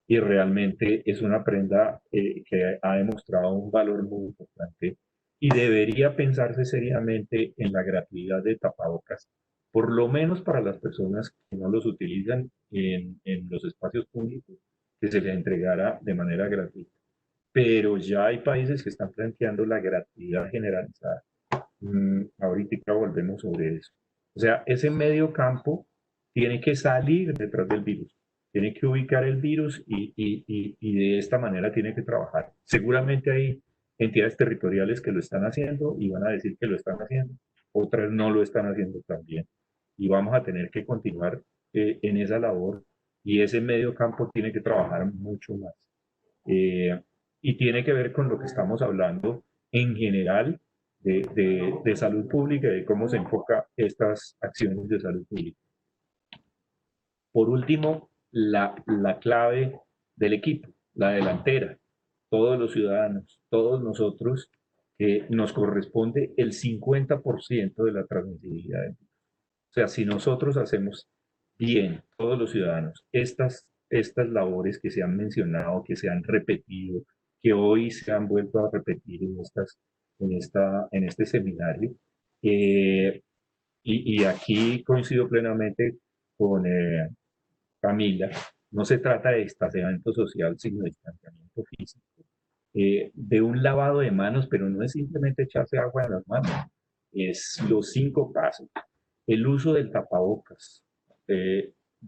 Y realmente es una prenda que ha demostrado un valor muy importante y debería pensarse seriamente en la gratuidad de tapabocas, por lo menos para las personas que no los utilizan en los espacios públicos, que se les entregara de manera gratuita. Pero ya hay países que están planteando la gratuidad generalizada. Ahorita volvemos sobre eso. O sea, ese medio campo tiene que salir detrás del virus, tiene que ubicar el virus y de esta manera tiene que trabajar. Seguramente hay entidades territoriales que lo están haciendo y van a decir que lo están haciendo, otras no lo están haciendo también. Y vamos a tener que continuar en esa labor y ese medio campo tiene que trabajar mucho más. Y tiene que ver con lo que estamos hablando en general de salud pública y de cómo se enfoca estas acciones de salud pública. Por último, la clave del equipo, la delantera, todos los ciudadanos, todos nosotros, nos corresponde el 50% de la transmisibilidad. O sea, si nosotros hacemos bien, todos los ciudadanos, estas labores que se han mencionado, que se han repetido, que hoy se han vuelto a repetir en este seminario, eh, y aquí coincido plenamente con Camila, no se trata de distanciamiento social, sino de distanciamiento físico, de un lavado de manos, pero no es simplemente echarse agua en las manos, es los 5 pasos. El uso del tapabocas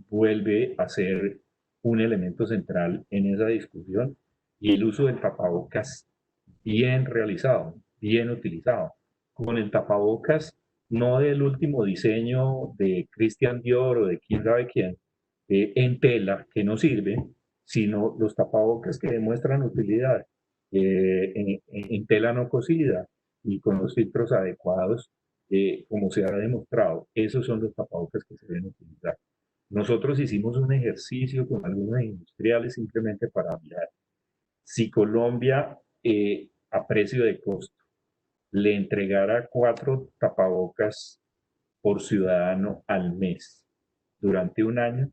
vuelve a ser un elemento central en esa discusión, y el uso del tapabocas bien realizado, bien utilizado. Con el tapabocas no del último diseño de Christian Dior o de quién sabe quién, en tela que no sirve, sino los tapabocas que demuestran utilidad en tela no cosida y con los filtros adecuados, como se ha demostrado. Esos son los tapabocas que se deben utilizar. Nosotros hicimos un ejercicio con algunos industriales simplemente para mirar si Colombia, a precio de costo, le entregara 4 tapabocas por ciudadano al mes durante un año,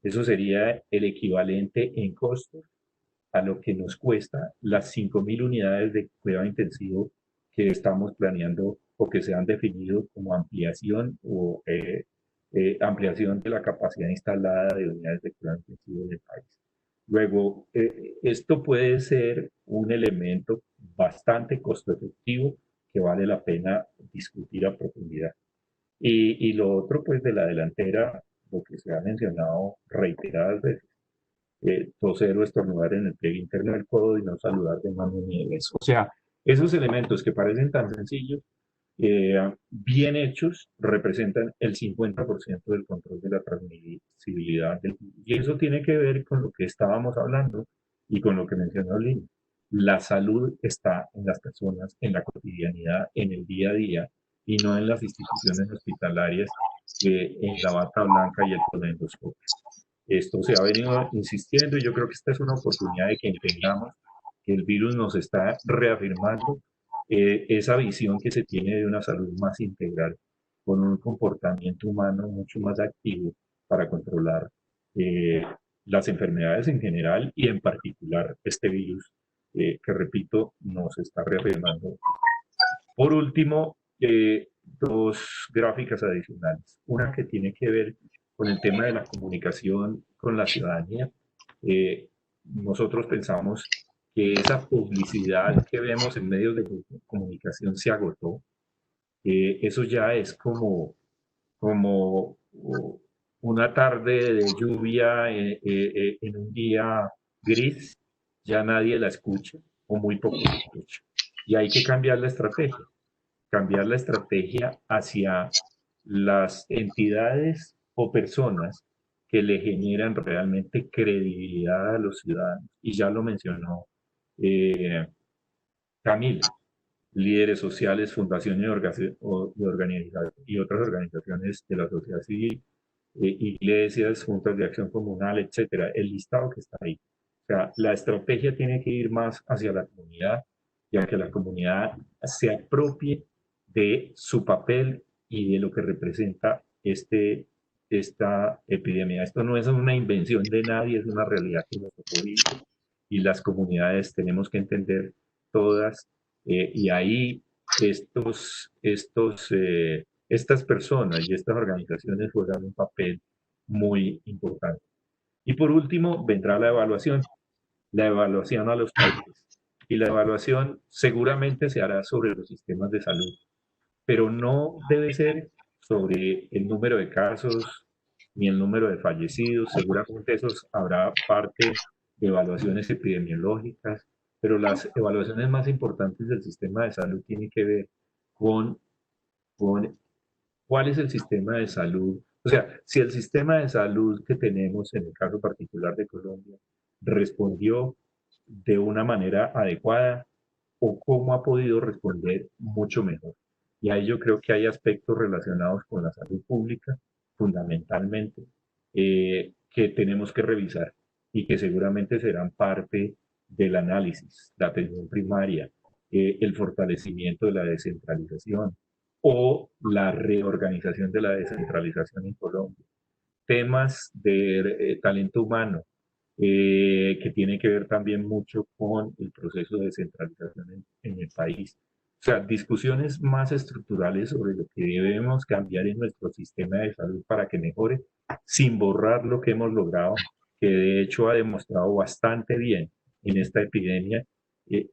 eso sería el equivalente en costo a lo que nos cuesta las 5.000 unidades de cuidado intensivo que estamos planeando o que se han definido como ampliación o ampliación de la capacidad instalada de unidades de cuidado intensivo del país. Luego, esto puede ser un elemento bastante costo efectivo que vale la pena discutir a profundidad. Y lo otro, pues de la delantera, lo que se ha mencionado reiteradas veces, toser o estornudar en el pliegue interno del codo y no saludar de mano ni de beso. O sea, esos elementos que parecen tan sencillos, bien hechos, representan el 50% del control de la transmisibilidad del virus. Y eso tiene que ver con lo que estábamos hablando y con lo que mencionó Lina. La salud está en las personas, en la cotidianidad, en el día a día, y no en las instituciones hospitalarias, en la bata blanca y el colendoscopio. Esto se ha venido insistiendo y yo creo que esta es una oportunidad de que entendamos que el virus nos está reafirmando esa visión que se tiene de una salud más integral, con un comportamiento humano mucho más activo para controlar eh, las enfermedades en general y en particular este virus que, repito, nos está reafirmando. Por último, 2 gráficas adicionales. Una que tiene que ver con el tema de la comunicación con la ciudadanía. Nosotros pensamos que esa publicidad que vemos en medios de comunicación se agotó. Eso ya es como una tarde de lluvia en un día gris, ya nadie la escucha o muy poco la escucha. Y hay que cambiar la estrategia hacia las entidades o personas que le generan realmente credibilidad a los ciudadanos. Y ya lo mencionó Camila, líderes sociales, fundaciones y otras organizaciones de la sociedad civil, iglesias, juntas de acción comunal, etcétera. El listado que está ahí. O sea, la estrategia tiene que ir más hacia la comunidad y a que la comunidad se apropie de su papel y de lo que representa esta epidemia. Esto no es una invención de nadie, es una realidad que nos tocó vivir, y las comunidades tenemos que entender todas, y ahí estas personas y estas organizaciones juegan un papel muy importante. Y por último, vendrá la evaluación a los países. Y la evaluación seguramente se hará sobre los sistemas de salud, pero no debe ser sobre el número de casos ni el número de fallecidos. Seguramente esos habrá parte de evaluaciones epidemiológicas, pero las evaluaciones más importantes del sistema de salud tienen que ver con cuál es el sistema de salud. O sea, si el sistema de salud que tenemos en el caso particular de Colombia respondió de una manera adecuada o cómo ha podido responder mucho mejor. Y ahí yo creo que hay aspectos relacionados con la salud pública, fundamentalmente, que tenemos que revisar y que seguramente serán parte del análisis, la atención primaria, el fortalecimiento de la descentralización o la reorganización de la descentralización en Colombia. temas de talento humano, que tiene que ver también mucho con el proceso de descentralización en el país. O sea, discusiones más estructurales sobre lo que debemos cambiar en nuestro sistema de salud para que mejore, sin borrar lo que hemos logrado, que de hecho ha demostrado bastante bien en esta epidemia,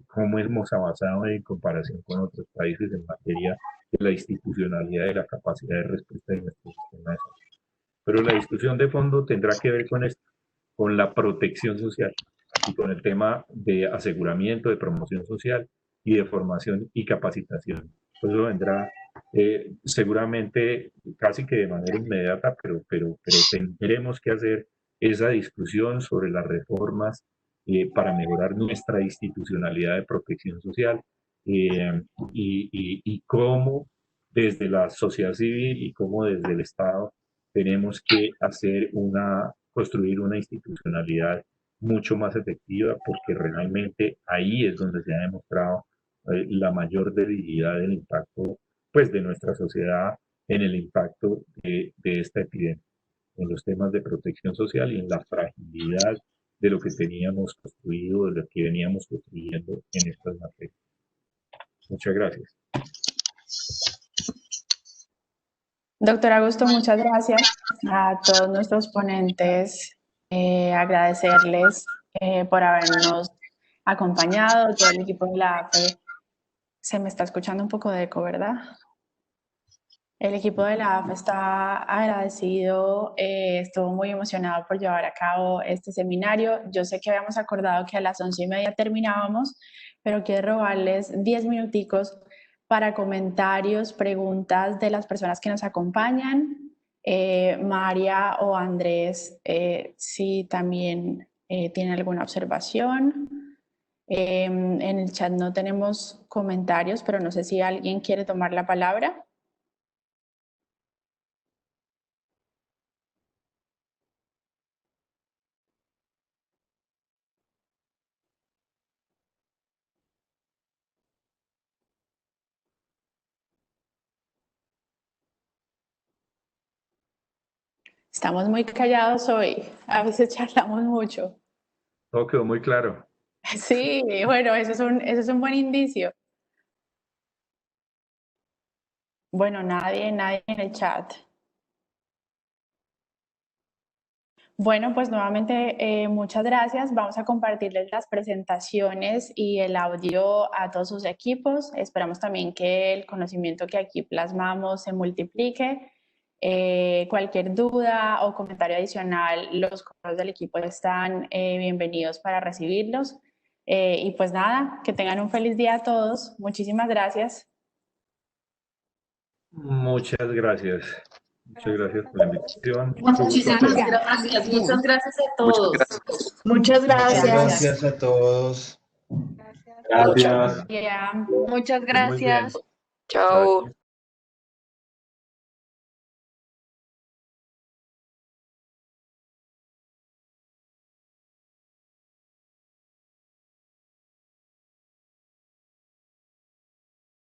cómo hemos avanzado en comparación con otros países en materia de la institucionalidad y la capacidad de respuesta de nuestro sistema de salud. Pero la discusión de fondo tendrá que ver con esto, con la protección social y con el tema de aseguramiento, de promoción social y de formación y capacitación. Pues eso vendrá seguramente casi que de manera inmediata, pero tendremos que hacer esa discusión sobre las reformas para mejorar nuestra institucionalidad de protección social y cómo desde la sociedad civil y cómo desde el Estado tenemos que construir una institucionalidad mucho más efectiva, porque realmente ahí es donde se ha demostrado la mayor debilidad del impacto, pues, de nuestra sociedad en el impacto de esta epidemia, en los temas de protección social y en la fragilidad de lo que teníamos construido, de lo que veníamos construyendo en estas materias. Muchas gracias. Doctor Augusto, muchas gracias a todos nuestros ponentes, agradecerles por habernos acompañado, todo el equipo de la AFE. Se me está escuchando un poco de eco, ¿verdad? El equipo de la AFE está agradecido, estuvo muy emocionado por llevar a cabo este seminario. Yo sé que habíamos acordado que a las 11:30 terminábamos, pero quiero robarles 10 minuticos para comentarios, preguntas de las personas que nos acompañan. María o Andrés, si también tienen alguna observación. En el chat no tenemos comentarios, pero no sé si alguien quiere tomar la palabra. Estamos muy callados hoy, a veces charlamos mucho. Todo quedó muy claro. Sí, bueno, eso es un buen indicio. Bueno, nadie en el chat. Bueno, pues nuevamente muchas gracias. Vamos a compartirles las presentaciones y el audio a todos sus equipos. Esperamos también que el conocimiento que aquí plasmamos se multiplique. Cualquier duda o comentario adicional, los correos del equipo están bienvenidos para recibirlos. Y pues nada, que tengan un feliz día a todos. Muchísimas gracias. Muchas gracias. Muchas gracias por la invitación. Muchísimas gracias. Muchas gracias a todos. Muchas gracias. Gracias a todos. Gracias. Gracias. Yeah. Muchas Muy bien. gracias. Chao.